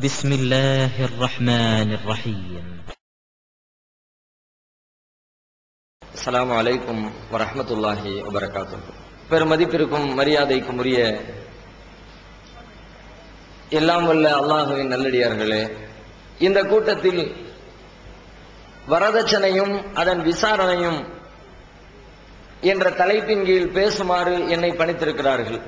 بسم الله الرحمن الرحيم. السلام عليكم ورحمة الله وبركاته. பெருமதிப்பிற்கும் மரியாதைக்கும் உரிய எல்லாம் வல்ல அல்லாஹுவின் நல்லடியார்களே, இந்த கூட்டத்தில் வரதட்சணையும் அதன் விசாரணையும் என்ற தலைப்பின் கீழ் பேசுமாறு என்னை பணித்திருக்கிறார்கள்.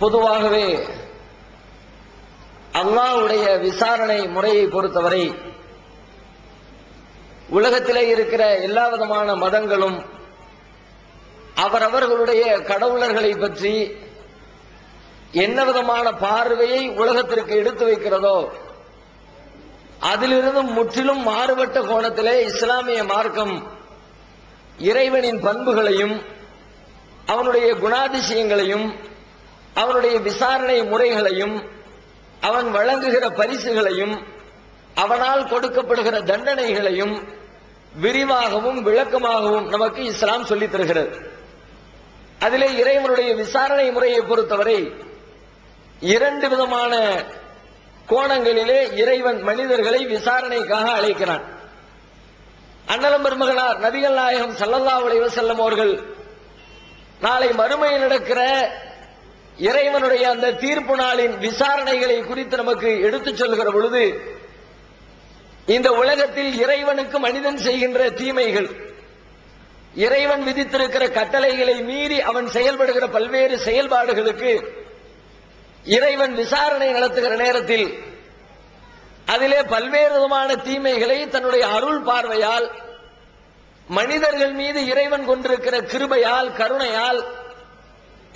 பொதுவாகவே அல்லாஹ்வுடைய விசாரணை முறையை பொறுத்தவரை உலகத்திலே இருக்கிற எல்லா விதமான மதங்களும் அவரவர்களுடைய கடவுளர்களை பற்றி என்ன விதமான பார்வையை உலகத்திற்கு எடுத்து வைக்கிறதோ அதிலிருந்து முற்றிலும் மாறுபட்ட கோணத்திலே இஸ்லாமிய மார்க்கம் இறைவனின் பண்புகளையும் அவனுடைய குணாதிசயங்களையும் அவனுடைய விசாரணை முறைகளையும் அவன் வழங்குகிற பரிசுகளையும் அவனால் கொடுக்கப்படுகிற தண்டனைகளையும் விரிவாகவும் விளக்கமாகவும் நமக்கு இஸ்லாம் சொல்லித் தருகிறது. அதிலே இறைவனுடைய விசாரணை முறையை பொறுத்தவரை இரண்டு விதமான கோணங்களிலே இறைவன் மனிதர்களை விசாரணைக்காக அழைக்கிறான். அண்ணலம் பெருமகனார் நபிகள் நாயகம் ஸல்லல்லாஹு அலைஹி வஸல்லம் அவர்கள் நாளை மறுமையில் நடக்கிற இறைவனுடைய அந்த தீர்ப்பு நாளின் விசாரணைகளை குறித்து நமக்கு எடுத்துச் சொல்கிற பொழுது, இந்த உலகத்தில் இறைவனுக்கு மனிதன் செய்கின்ற தீமைகள், இறைவன் விதித்திருக்கிற கட்டளைகளை மீறி அவன் செயல்படுகிற பல்வேறு செயல்பாடுகளுக்கு இறைவன் விசாரணை நடத்துகிற நேரத்தில் அதிலே பல்வேறு விதமான தீமைகளை தன்னுடைய அருள் பார்வையால் மனிதர்கள் மீது இறைவன் கொண்டிருக்கிற கிருபையால் கருணையால்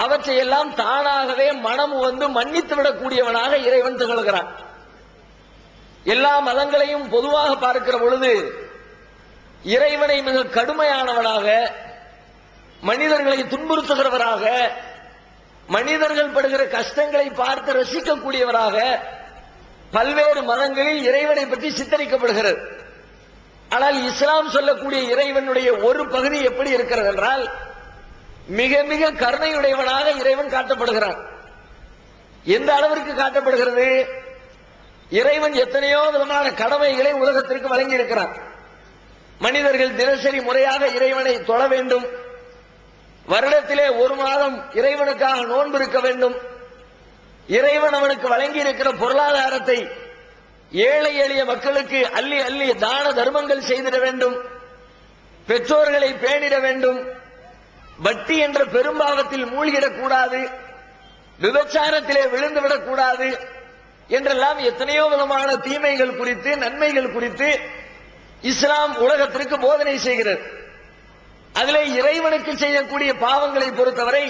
அவற்றையெல்லாம் தானாகவே மனம் வந்து மன்னித்து விடக்கூடியவனாக இறைவன் திகழ்கிறான். எல்லா மதங்களையும் பொதுவாக பார்க்கிற பொழுது இறைவனை மிக கடுமையானவனாக, மனிதர்களை துன்புறுத்துகிறவராக, மனிதர்கள் படுகிற கஷ்டங்களை பார்த்து ரசிக்கக்கூடியவராக பல்வேறு மதங்களில் இறைவனை பற்றி சித்தரிக்கப்படுகிறது. ஆனால் இஸ்லாம் சொல்லக்கூடிய இறைவனுடைய ஒரு பகுதி எப்படி இருக்கிறது என்றால், மிக மிக கருணையுடையவனாக இறைவன் காட்டப்படுகிறான். எந்த அளவிற்கு காட்டப்படுகிறது? இறைவன் எத்தனையோ விதமான கடமைகளை உலகத்திற்கு வழங்கி இருக்கிறான். மனிதர்கள் தினசரி முறையாக இறைவனை தொழ வேண்டும், வருடத்திலே ஒரு மாதம் இறைவனுக்காக நோன்பு இருக்க வேண்டும், இறைவன் அவனுக்கு வழங்கி இருக்கிற பொருளாதாரத்தை ஏழை எளிய மக்களுக்கு அள்ளி அள்ளி தான தர்மங்கள் செய்திட வேண்டும், பெற்றோர்களை பேணிட வேண்டும், வட்டி என்ற பெரும்பாவத்தில் மூழ்கிடக்கூடாது, விபச்சாரத்திலே விழுந்துவிடக் கூடாது என்றெல்லாம் எத்தனையோ விதமான தீமைகள் குறித்து நன்மைகள் குறித்து இஸ்லாம் உலகத்திற்கு போதனை செய்கிறது. அதிலே இறைவனுக்கு செய்யக்கூடிய பாவங்களை பொறுத்தவரை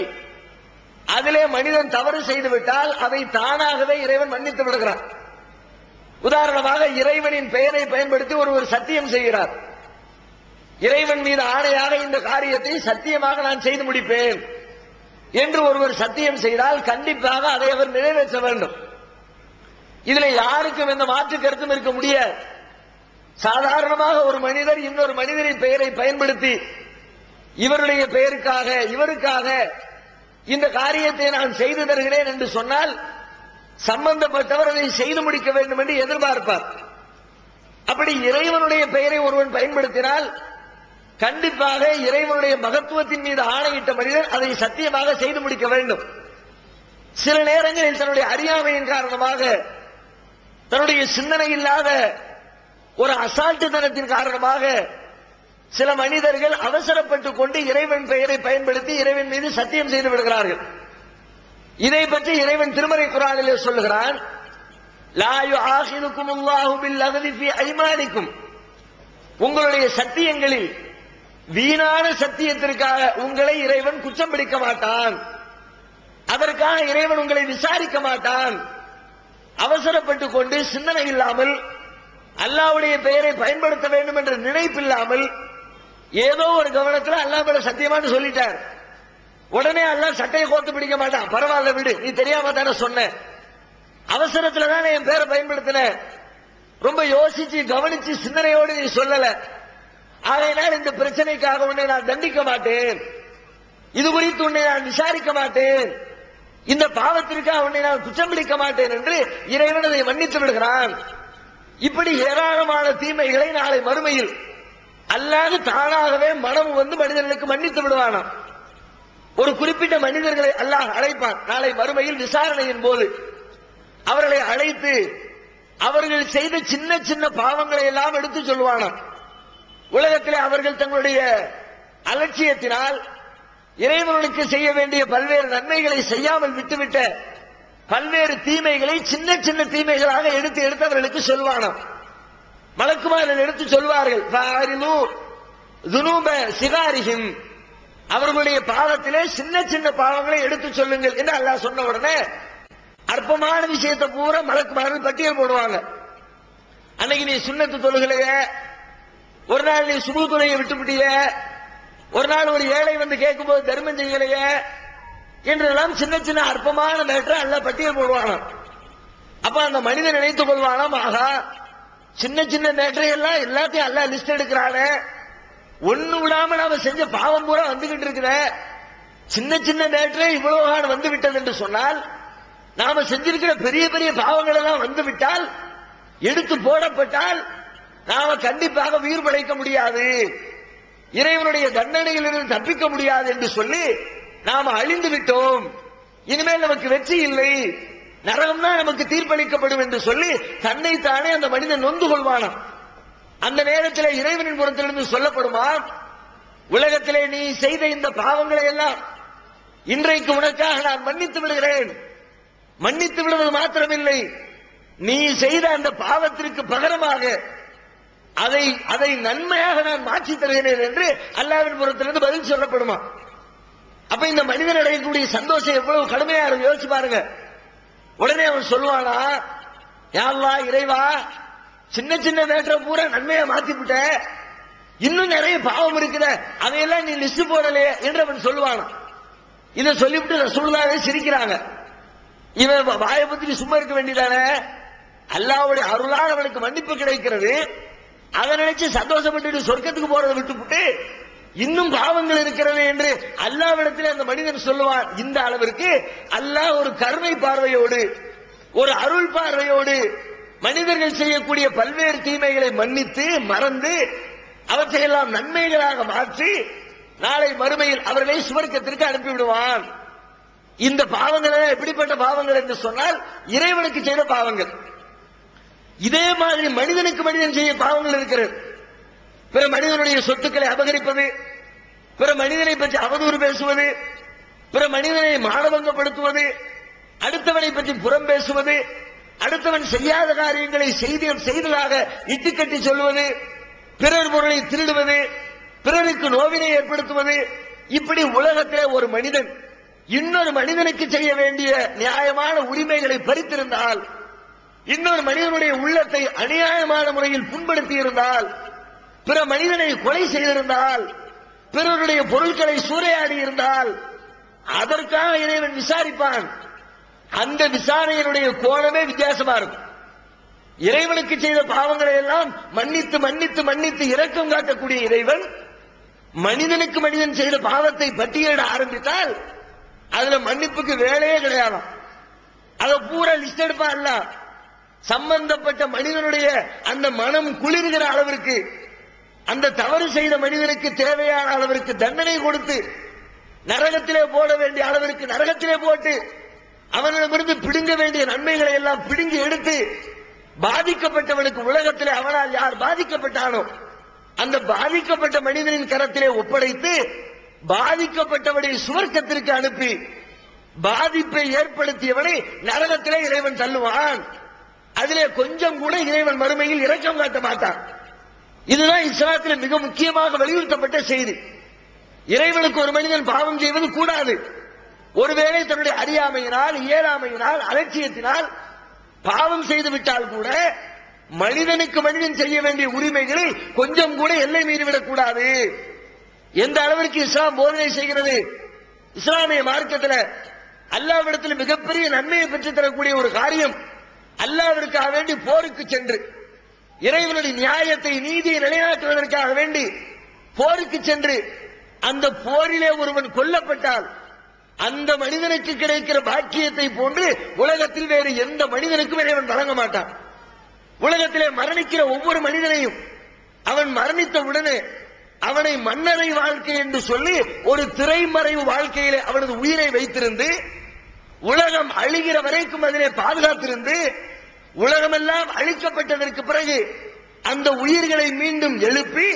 அதிலே மனிதன் தவறு செய்துவிட்டால் அதை தானாகவே இறைவன் மன்னித்து விடுகிறான். உதாரணமாக, இறைவனின் பெயரை பயன்படுத்தி ஒருவர் சத்தியம் செய்கிறார். இறைவன் மீது ஆணையாக இந்த காரியத்தை சத்தியமாக நான் செய்து முடிப்பேன் என்று ஒருவர் சத்தியம் செய்தால் கண்டிப்பாக அதை அவர் நிறைவேற்ற வேண்டும். இதுல யாருக்கும் எந்த மாற்று கருத்தும் இருக்க முடியாது. சாதாரணமாக ஒரு மனிதர் இன்னொரு மனிதரின் பெயரை பயன்படுத்தி இவருடைய பெயருக்காக இவருக்காக இந்த காரியத்தை நான் செய்து தருகிறேன் என்று சொன்னால் சம்பந்தப்பட்டவர் அதை செய்து முடிக்க வேண்டும் என்று எதிர்பார்ப்பார். அப்படி இறைவனுடைய பெயரை ஒருவன் பயன்படுத்தினால் கண்டிப்பாக இறைவனுடைய மகத்துவத்தின் மீது ஆணையிட்ட மனிதர் அதை சத்தியமாக செய்து முடிக்க வேண்டும். சில நேரங்களில் தன்னுடைய அறியாமையின் காரணமாக, தன்னுடைய சிந்தனை இல்லாத ஒரு அசால்ட்டுத்தனத்தின் காரணமாக சில மனிதர்கள் அவசரப்பட்டுக் கொண்டு இறைவன் பெயரை பயன்படுத்தி இறைவன் மீது சத்தியம் செய்து விடுகிறார்கள். இதை பற்றி இறைவன் திருமறை குர்ஆனிலே சொல்லுகிறான், லா யுஆஹிதுகுமுல்லாஹு பில்லக்வி ஃபீ ஐமானிக்கும், உங்களுடைய சத்தியங்களில் வீணான சத்தியத்திற்காக உங்களை இறைவன் குற்றம் பிடிக்க மாட்டான், அதற்காக இறைவன் உங்களை விசாரிக்க மாட்டான். அவசரப்பட்டுக் கொண்டு சிந்தனை இல்லாமல் அல்லாஹ்வுடைய பெயரை பயன்படுத்த வேண்டும் என்ற நினைப்பில்லாமல் ஏதோ ஒரு கவனத்தில் அல்லாஹ் மேல சத்தியமானு சொல்லிட்டார், உடனே அல்லாஹ் சட்டையை கோர்த்து பிடிக்க மாட்டான். பரவாயில்ல விடு, நீ தெரியாம தானே சொன்ன, அவசரத்துல தானே என் பேரை பயன்படுத்தின, ரொம்ப யோசிச்சு கவனிச்சு சிந்தனையோடு நீ சொல்லல, ஆகையினால் இந்த பிரச்சனைக்காக உன்னை நான் தண்டிக்க மாட்டேன், இது குறித்து உன்னை நான் விசாரிக்க மாட்டேன் இந்த பாவத்திற்கு அவனை நான் குற்றம் பிடிக்க மாட்டேன் என்று இறைவன் அதை மன்னித்து விடுகிறான். இப்படி ஏராளமான தீமைகளை நாளை மறுமையில் அல்லாஹ் தானாகவே மனம் வந்து மனிதர்களுக்கு மன்னித்து விடுவானாம். ஒரு குறிப்பிட்ட மனிதர்களை அல்லாஹ் அழைப்பான். நாளை மறுமையில் விசாரணையின் போது அவர்களை அழைத்து அவர்கள் செய்த சின்ன சின்ன பாவங்களை எல்லாம் எடுத்து சொல்லுவானாம். உலகத்திலே அவர்கள் தங்களுடைய அலட்சியத்தினால் இறைவனுக்கு செய்ய வேண்டிய பல்வேறு நன்மைகளை செய்யாமல் விட்டுவிட்ட பல்வேறு தீமைகளை சின்ன சின்ன தீமைகளாக எடுத்து எடுத்து அவர்களுக்கு சொல்வானாம். மலக்குமார்கள் எடுத்து சொல்வார்கள், அவர்களுடைய பாவத்திலே சின்ன சின்ன பாவங்களை எடுத்து சொல்லுங்கள் என்று அல்லாஹ் சொன்ன உடனே அற்பமான விஷயத்தை பூரா மலக்குமார்கள் பட்டியல் போடுவாங்க. அன்னைக்கு நீ சுன்னத்து தொழுகலைய, ஒரு நாள் நீ சுபு தொழுகையை விட்டுவிட்டிய, ஒரு நாள் ஒரு ஏழை வந்து கேட்கும் போது தர்மம் செய்யலைய என்றெல்லாம் சின்ன சின்ன அற்பமான மேட்டர் அல்லாஹ் பட்டியல் போடுவாங்க. அப்ப அந்த மனிதன் நினைத்துக் கொள்வானாம், ஆகா சின்ன சின்ன மேட்டரை எல்லாம் எல்லாத்தையும் அல்லாஹ் லிஸ்ட் எடுக்கிறானே, ஒண்ணு விடாம நாம செஞ்ச பாவம் பூரா வந்துகிட்டு இருக்கிற, சின்ன சின்ன மேட்டரே இவ்வளவு வந்து விட்டது என்று சொன்னால் நாம செஞ்சிருக்கிற பெரிய பெரிய பாவங்கள் எல்லாம் வந்து விட்டால் எடுத்து போடப்பட்டால் நாம கண்டிப்பாக உயிர் பிழைக்க முடியாது, இறைவனுடைய தண்டனையிலிருந்து தப்பிக்க முடியாது என்று சொல்லி நாம அழிந்து விட்டோம், இனிமேல் நமக்கு வெற்றி இல்லை, நரகம் தான் நமக்கு தீர்ப்பளிக்கப்படும் என்று சொல்லி தன்னைத்தானே அந்த மனிதன் நொந்து கொள்வானாம். அந்த நேரத்தில் இறைவனின் புறத்திலிருந்து சொல்லப்படுமா, உலகத்திலே நீ செய்த இந்த பாவங்களை எல்லாம் இன்றைக்கு உனக்காக நான் மன்னித்து விடுகிறேன். மன்னித்து விடுவது மாத்திரமில்லை, நீ செய்த அந்த பாவத்திற்கு பகரமாக அதை நன்மையாக நான் மாற்றி தருகிறேன் என்று அல்லாஹ்வின் புறத்திலிருந்து பதில் சொல்லப்படுமா. அப்ப இந்த மனிதன் அடையக்கூடிய சந்தோஷம் எவ்வளவு கடுமையா இருக்கும் யோசிச்சு பாருங்க. உடனே அவன் சொல்லுவானா, யா அல்லாஹ் இறைவா, சின்ன சின்ன மேட்டரை பூரா நன்மையா மாத்தி விட்ட, இன்னும் நிறைய பாவம் இருக்குத, அதையெல்லாம் நீ லிஸ்ட் போடலையே என்று அவன் சொல்லுவானா. இதை சொல்லிவிட்டு ரசூலுல்லாஹ் சிரிக்கிறாங்க. இவன் வாயை பத்தி சும்மா இருக்க வேண்டியதானே, அல்லாஹ்வுடைய அருளால் அவனுக்கு மன்னிப்பு கிடைக்கிறது, அதை நினைச்சு சந்தோஷப்பட்டு சொர்க்கத்துக்கு போறதை விட்டுவிட்டு இன்னும் பாவங்கள் இருக்கிறது என்று அல்லாஹ்விடத்தில் அந்த மனிதன் சொல்லுவான். இந்த அளவிற்கு அல்லாஹ் ஒரு கருணை பார்வையோடு ஒரு அருள் பார்வையோடு மனிதர்கள் செய்யக்கூடிய பல்வேறு தீமைகளை மன்னித்து மறந்து அவற்றையெல்லாம் நன்மைகளாக மாற்றி நாளை மறுமையில் அவர்களை சுவர்க்கத்திற்கு அனுப்பிவிடுவான். இந்த பாவங்கள் எப்படிப்பட்ட பாவங்கள் என்று சொன்னால் இறைவனுக்கு செய்த பாவங்கள். இதே மாதிரி மனிதனுக்கு மனிதன் செய்ய பாவங்கள் இருக்கிறது. பிற மனிதனுடைய சொத்துக்களை அபகரிப்பது, பிற மனிதனை பற்றி அவதூறு பேசுவது, பிற மனிதனை மானபங்கப்படுத்துவது, அடுத்தவனை பற்றி புறம் பேசுவது, அடுத்தவன் செய்யாத காரியங்களை செய்ததாக இட்டுக்கட்டி சொல்வது, பிறர் பொருளை திருடுவது, பிறருக்கு நோவினை ஏற்படுத்துவது, இப்படி உலகத்தில் ஒரு மனிதன் இன்னொரு மனிதனுக்கு செய்ய வேண்டிய நியாயமான உரிமைகளை பறித்திருந்தால், இன்னொரு மனிதனுடைய உள்ளத்தை அநியாயமான முறையில் புண்படுத்தி இருந்தால், பிற மனிதனை கொலை செய்திருந்தால், பிறருடைய பொருட்களை சூறையாடி இருந்தால் அதற்காக இறைவன் விசாரிப்பான். அந்த விசாரணையினுடைய கோணமே வித்தியாசமா இருக்கும். இறைவனுக்கு செய்த பாவங்களை எல்லாம் மன்னித்து மன்னித்து மன்னித்து இரக்கம் காட்டக்கூடிய இறைவன் மனிதனுக்கு மனிதன் செய்த பாவத்தை பட்டியலிட ஆரம்பித்தால் அதுல மன்னிப்புக்கு வேலையே கிடையாது. அதை பூரா லிஸ்ட் எடுப்பா இல்ல, சம்பந்தப்பட்ட மனிதனுடைய அந்த மனம் குளிர்கிற அளவிற்கு அந்த தவறு செய்த மனிதனுக்கு தேவையான அளவிற்கு தண்டனை கொடுத்து நரகத்திலே போட வேண்டிய அளவிற்கு நரகத்திலே போட்டு அவனிடமிருந்து பிடுங்க வேண்டிய நன்மைகளை எல்லாம் பிடுங்கி எடுத்து பாதிக்கப்பட்டவனுக்கு உலகத்திலே அவனால் யார் பாதிக்கப்பட்டானோ அந்த பாதிக்கப்பட்ட மனிதனின் கரத்திலே ஒப்படைத்து பாதிக்கப்பட்டவனை சுவர்க்கத்திற்கு அனுப்பி பாதிப்பை ஏற்படுத்தியவனை நரகத்திலே இறைவன் தள்ளுவான். அதிலே கொஞ்சம் கூட இறைவன் மறுமையில் இரக்கம் காட்ட மாட்டான். இதுதான் இஸ்லாத்தில் மிக முக்கியமாக வலியுறுத்தப்பட்ட செய்தி. இறைவனுக்கு ஒரு மனிதன் பாவம் செய்வது கூடாது. ஒருவேளை தன்னுடைய அறியாமையினால் இயலாமையினால் அலட்சியத்தினால் பாவம் செய்து விட்டால் கூட மனிதனுக்கு மனிதன் செய்ய வேண்டிய உரிமைகளை கொஞ்சம் கூட எல்லை மீறிவிடக் கூடாது. எந்த அளவிற்கு இஸ்லாம் போதனை செய்கிறது? இஸ்லாமிய மார்க்கத்தில் அல்லாஹ்விடத்தில் மிகப்பெரிய நன்மையை பெற்றுத் தரக்கூடிய ஒரு காரியம், அல்லாஹ்விற்காக வேண்டி போருக்கு சென்று இறைவனுடைய நியாயத்தை நீதியை நிலைநாட்டுவதற்காக வேண்டி போருக்கு சென்று அந்த போரிலே ஒருவன் கொல்லப்பட்டால் அந்த மனிதனுக்கு கிடைக்கிற பாக்கியத்தை போன்று உலகத்தில் வேறு எந்த மனிதனுக்கும் இறைவன் வழங்க மாட்டான். உலகத்திலே மரணிக்கிற ஒவ்வொரு மனிதனையும் அவன் மரணித்த உடனே அவனை மன்னரை வாழ்க்கை என்று சொல்லி ஒரு திரைமறைவு வாழ்க்கையிலே அவனது உயிரை வைத்திருந்து உலகம் அழிகிற வரைக்கும் அதிலே பாதுகாத்திருந்து உலகமெல்லாம் அழிக்கப்பட்டதற்கு பிறகு அந்த உயிர்களை மீண்டும் எழுப்பி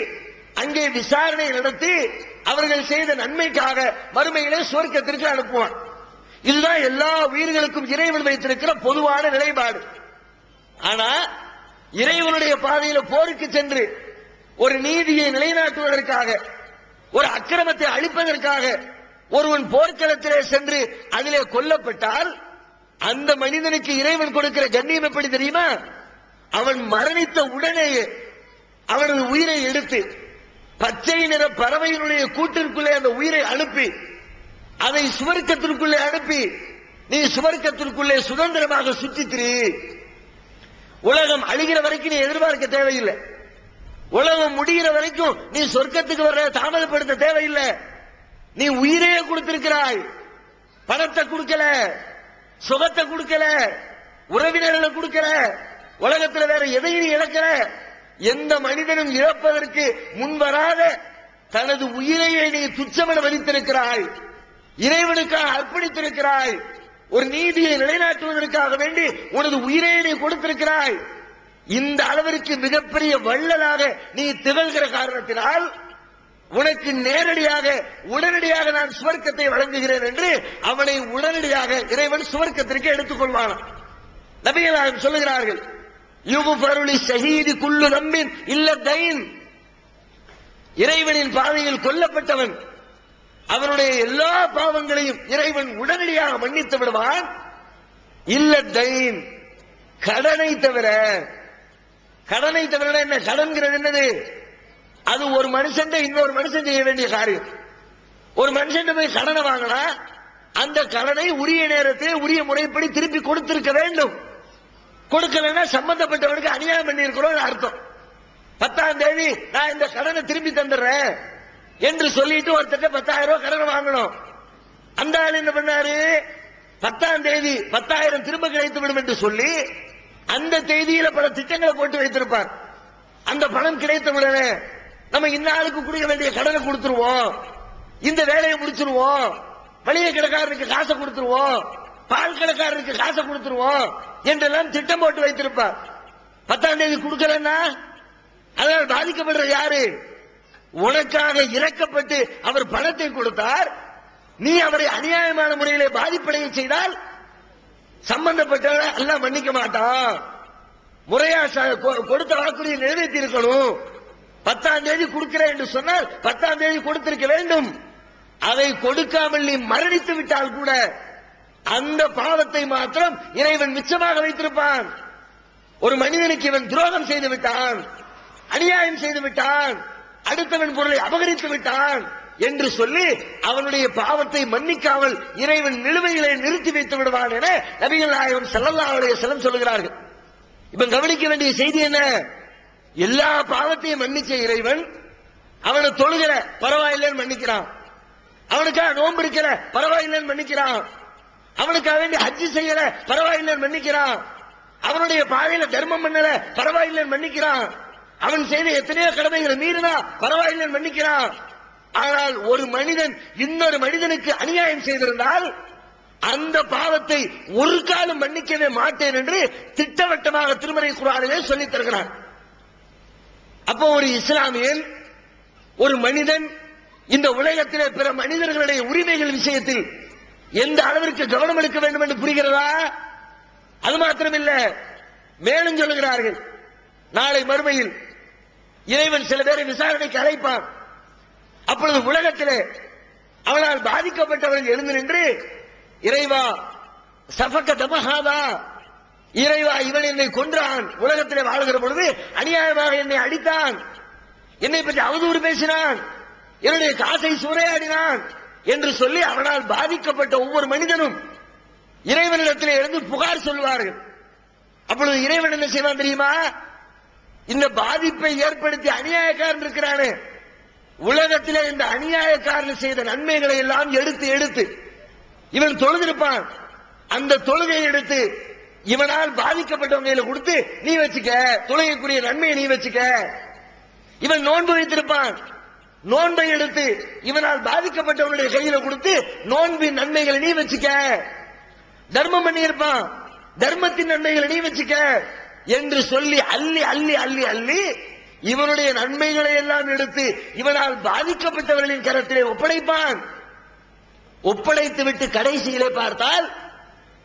அங்கே விசாரணை நடத்தி அவர்கள் செய்த நன்மைக்காக மறுமையிலே சுவர்க்கத்திற்கு அனுப்புவான். இதுதான் எல்லா உயிர்களுக்கும் இறைவன் வைத்திருக்கிற பொதுவான நிலைப்பாடு. ஆனா இறைவனுடைய பாதையில போருக்கு சென்று ஒரு நீதியை நிலைநாட்டுவதற்காக, ஒரு அக்கிரமத்தை அழிப்பதற்காக ஒருவன் போர்க்களத்திலே சென்று அதிலே கொல்லப்பட்டால் அந்த மனிதனுக்கு இறைவன் கொடுக்கிற கண்ணியம் எப்படி தெரியுமா? அவன் மரணித்த உடனேயே அவனது உயிரை எடுத்து பச்சை நிற பறவையினுடைய கூட்டிற்குள்ளே அந்த உயிரை அனுப்பி அதை சுவர்க்கத்திற்குள்ளே அனுப்பி நீ சுவர்க்கத்திற்குள்ளே சுதந்திரமாக சுற்றித்திரு. உலகம் அழிகிற வரைக்கும் நீ எதிர்பார்க்க தேவையில்லை. உலகம் முடிகிற வரைக்கும் நீ சொர்க்கத்துக்கு வர தாமதப்படுத்த தேவையில்லை. நீ உயிரையே கொடுத்திருக்கிறாய். பணத்தை கொடுக்கல, சுகத்தை கொடுக்கல, உறவினர்களை கொடுக்கல, உலகத்தில் வேற எதையும் நீ இழக்கல. எந்த மனிதனும் இழப்பதற்கு முன்வராத தனது உயிரையை நீ துச்சமென மதித்திருக்கிறாய். இறைவனுக்காக அர்ப்பணித்திருக்கிறாய். ஒரு நீதியை நிலைநாட்டுவதற்காக வேண்டி உனது உயிரை நீ கொடுத்திருக்கிறாய். இந்த அளவிற்கு மிகப்பெரிய வள்ளலாக நீ திகழ்கிற காரணத்தினால் உனக்கு நேரடியாக உடனடியாக நான் சுவர்க்கத்தை வழங்குகிறேன் என்று அவனை உடனடியாக இறைவன் சுவர்க்கத்திற்கு எடுத்துக் கொள்வான். நபிகள் சொல்லுகிறார்கள், யுகுஃபருலி ஷஹீதி குல்லு தம்பின் இல்ல தைன். இறைவனின் பாதையில் கொல்லப்பட்டவன் அவனுடைய எல்லா பாவங்களையும் இறைவன் உடனடியாக மன்னித்து விடுவான். இல்ல தைன், கடனை தவிர. கடனை தவிர என்ன? கடன்கிறது என்னது? அது ஒரு மனுஷன் இன்னொரு மனுஷன் செய்ய வேண்டிய காரியம். ஒரு மனுஷன் போய் கடனை வாங்கினா அந்த கடனை உரிய நேரத்தில் உரிய முறைப்படி திருப்பி கொடுத்திருக்க வேண்டும். கொடுக்கலன்னா சம்பந்தப்பட்டவனுக்கு அநியாயம் பண்ணி இருக்கிறோம் அர்த்தம். 10ஆம் தேதி நான் இந்த கடனை திருப்பி தந்துடுறேன் என்று சொல்லிட்டு ஒருத்தட்ட 10,000 ரூபாய் கடனை வாங்கணும். அந்த ஆள் என்ன பண்ணாரு? 10ஆம் தேதி 10,000 திரும்ப கிடைத்து விடும் என்று சொல்லி அந்த தேதியில பல திட்டங்களை போட்டு வைத்திருப்பார். அந்த பணம் கிடைத்த உடனே நம்ம இந்த ஆளுக்கு கொடுக்க வேண்டிய கடனை கொடுத்துருவோம், இந்த வேலையை முடிச்சிருவோம், மளிகை கடைக்காரனுக்கு காசை கொடுத்துருவோம், பால் கடைக்காரனுக்கு காசை கொடுத்துருவோம் என்றெல்லாம் திட்டம் போட்டு வைத்திருப்பார். 10ஆம் தேதி கொடுக்கலன்னா அதனால் பாதிக்கப்படுற யாரு? உனக்காக இறக்கப்பட்டு அவர் பணத்தை கொடுத்தார், நீ அவரை அநியாயமான முறையிலே பாதிப்படைய செய்தால் சம்பந்தப்பட்டவரை எல்லாம் மன்னிக்க மாட்டான். முறையா கொடுத்த வாக்குறுதியை நிறைவேற்றி இருக்கணும். 10ஆம் தேதி கொடுக்கிறேன் என்று சொன்னால் 10ஆம் தேதி கொடுத்திருக்க வேண்டும். அதை கொடுக்காமல் நீ மரணித்து விட்டால் கூட அந்த பாவத்தை மாத்திரம் இறைவன் மிச்சமாக வைத்திருப்பான். ஒரு மனிதனுக்கு இவன் துரோகம் செய்து விட்டான், அநியாயம் செய்து விட்டான், அடுத்தவன் பொருளை அபகரித்து விட்டான் என்று சொல்லி அவனுடைய பாவத்தை மன்னிக்காமல் இறைவன் நிலுவைகளை நிறுத்தி வைத்து விடுவான் என நபிகள் நாயகம் ஸல்லல்லாஹு அலைஹி வஸல்லம் சொல்கிறார்கள். இப்ப கவனிக்க வேண்டிய செய்தி என்ன? எல்லா பாவத்தையும் மன்னிச்ச இறைவன் அவனை தொழுகிற பரவாயில்லைன்னு மன்னிக்கிறான், அவனுக்காக நோன்பு இருக்கிற பரவாயில்லைன்னு மன்னிக்கிறான், அவனுக்காக வேண்டி ஹஜ்ஜி செய்யல பரவாயில்லைன்னு மன்னிக்கிறான், அவனுடைய பாதையில தர்மம் பண்ணல பரவாயில்லைன்னு மன்னிக்கிறான், அவன் செய்த எத்தனையோ கடமைகளை மீறினா பரவாயில்லைன்னு மன்னிக்கிறான். ஆனால் ஒரு மனிதன் இன்னொரு மனிதனுக்கு அநியாயம் செய்திருந்தால் அந்த பாவத்தை ஒரு காலம் மன்னிக்கவே மாட்டேன் என்று திட்டவட்டமாக திருமறை குர்ஆனிலே சொல்லித் தருகிறான். அப்போ ஒரு இஸ்லாமியன், ஒரு மனிதன் இந்த உலகத்திலே பிற மனிதர்களுடைய உரிமைகள் விஷயத்தில் எந்த அளவிற்கு கவனம் எடுக்க வேண்டும் என்று புரிகிறதா? அது மாத்திரமில்ல, மேலும் சொல்லுகிறார்கள், நாளை மறுமையில் இறைவன் சில பேரை விசாரணைக்கு அழைப்பான். அப்பொழுது உலகத்திலே அவனால் பாதிக்கப்பட்டவர்கள் எழுந்து நின்று, இறைவா சஃபக தமஹாதா, இறைவா இவன் என்னை கொன்றான், உலகத்திலே வாழ்கிற பொழுது அநியாயமாக என்னை அடித்தான், என்னை பற்றி அவதூறு பேசினான், என்னுடைய காசை சூறையாடினான் என்று சொல்லி அவனால் பாதிக்கப்பட்ட ஒவ்வொரு மனிதனும் இறைவனிடத்திலே இருந்து புகார் சொல்வார்கள். அப்பொழுது இறைவன் என்ன செய்வான் தெரியுமா? இந்த பாதிப்பை ஏற்படுத்தி அநியாயக்காரன் இருக்கிறானே, உலகத்திலே இந்த அநியாயக்காரன் செய்த நன்மைகளை எல்லாம் எடுத்து எடுத்து இவன் தொழுதிருப்பான், அந்த தொழுகையை எடுத்து இவனால் பாதிக்கப்பட்டவங்க கொடுத்து நீ வச்சுக்க, தொழுகைக்குரிய நன்மையை நீ வச்சுக்க. இவன் நோன்பு வைத்திருப்பான், நோன்பை எடுத்து இவனால் பாதிக்கப்பட்டவனுடைய கையில கொடுத்து நோன்பின் நன்மைகளை நீ வச்சுக்க. தர்மம் பண்ணி இருப்பான், தர்மத்தின் நன்மைகளை நீ வச்சுக்க என்று சொல்லி அள்ளி அள்ளி அள்ளி அள்ளி இவனுடைய நன்மைகளை எல்லாம் எடுத்து இவனால் பாதிக்கப்பட்டவர்களின் கரத்திலே ஒப்படைப்பான். ஒப்படைத்து விட்டு கடைசியிலே பார்த்தால்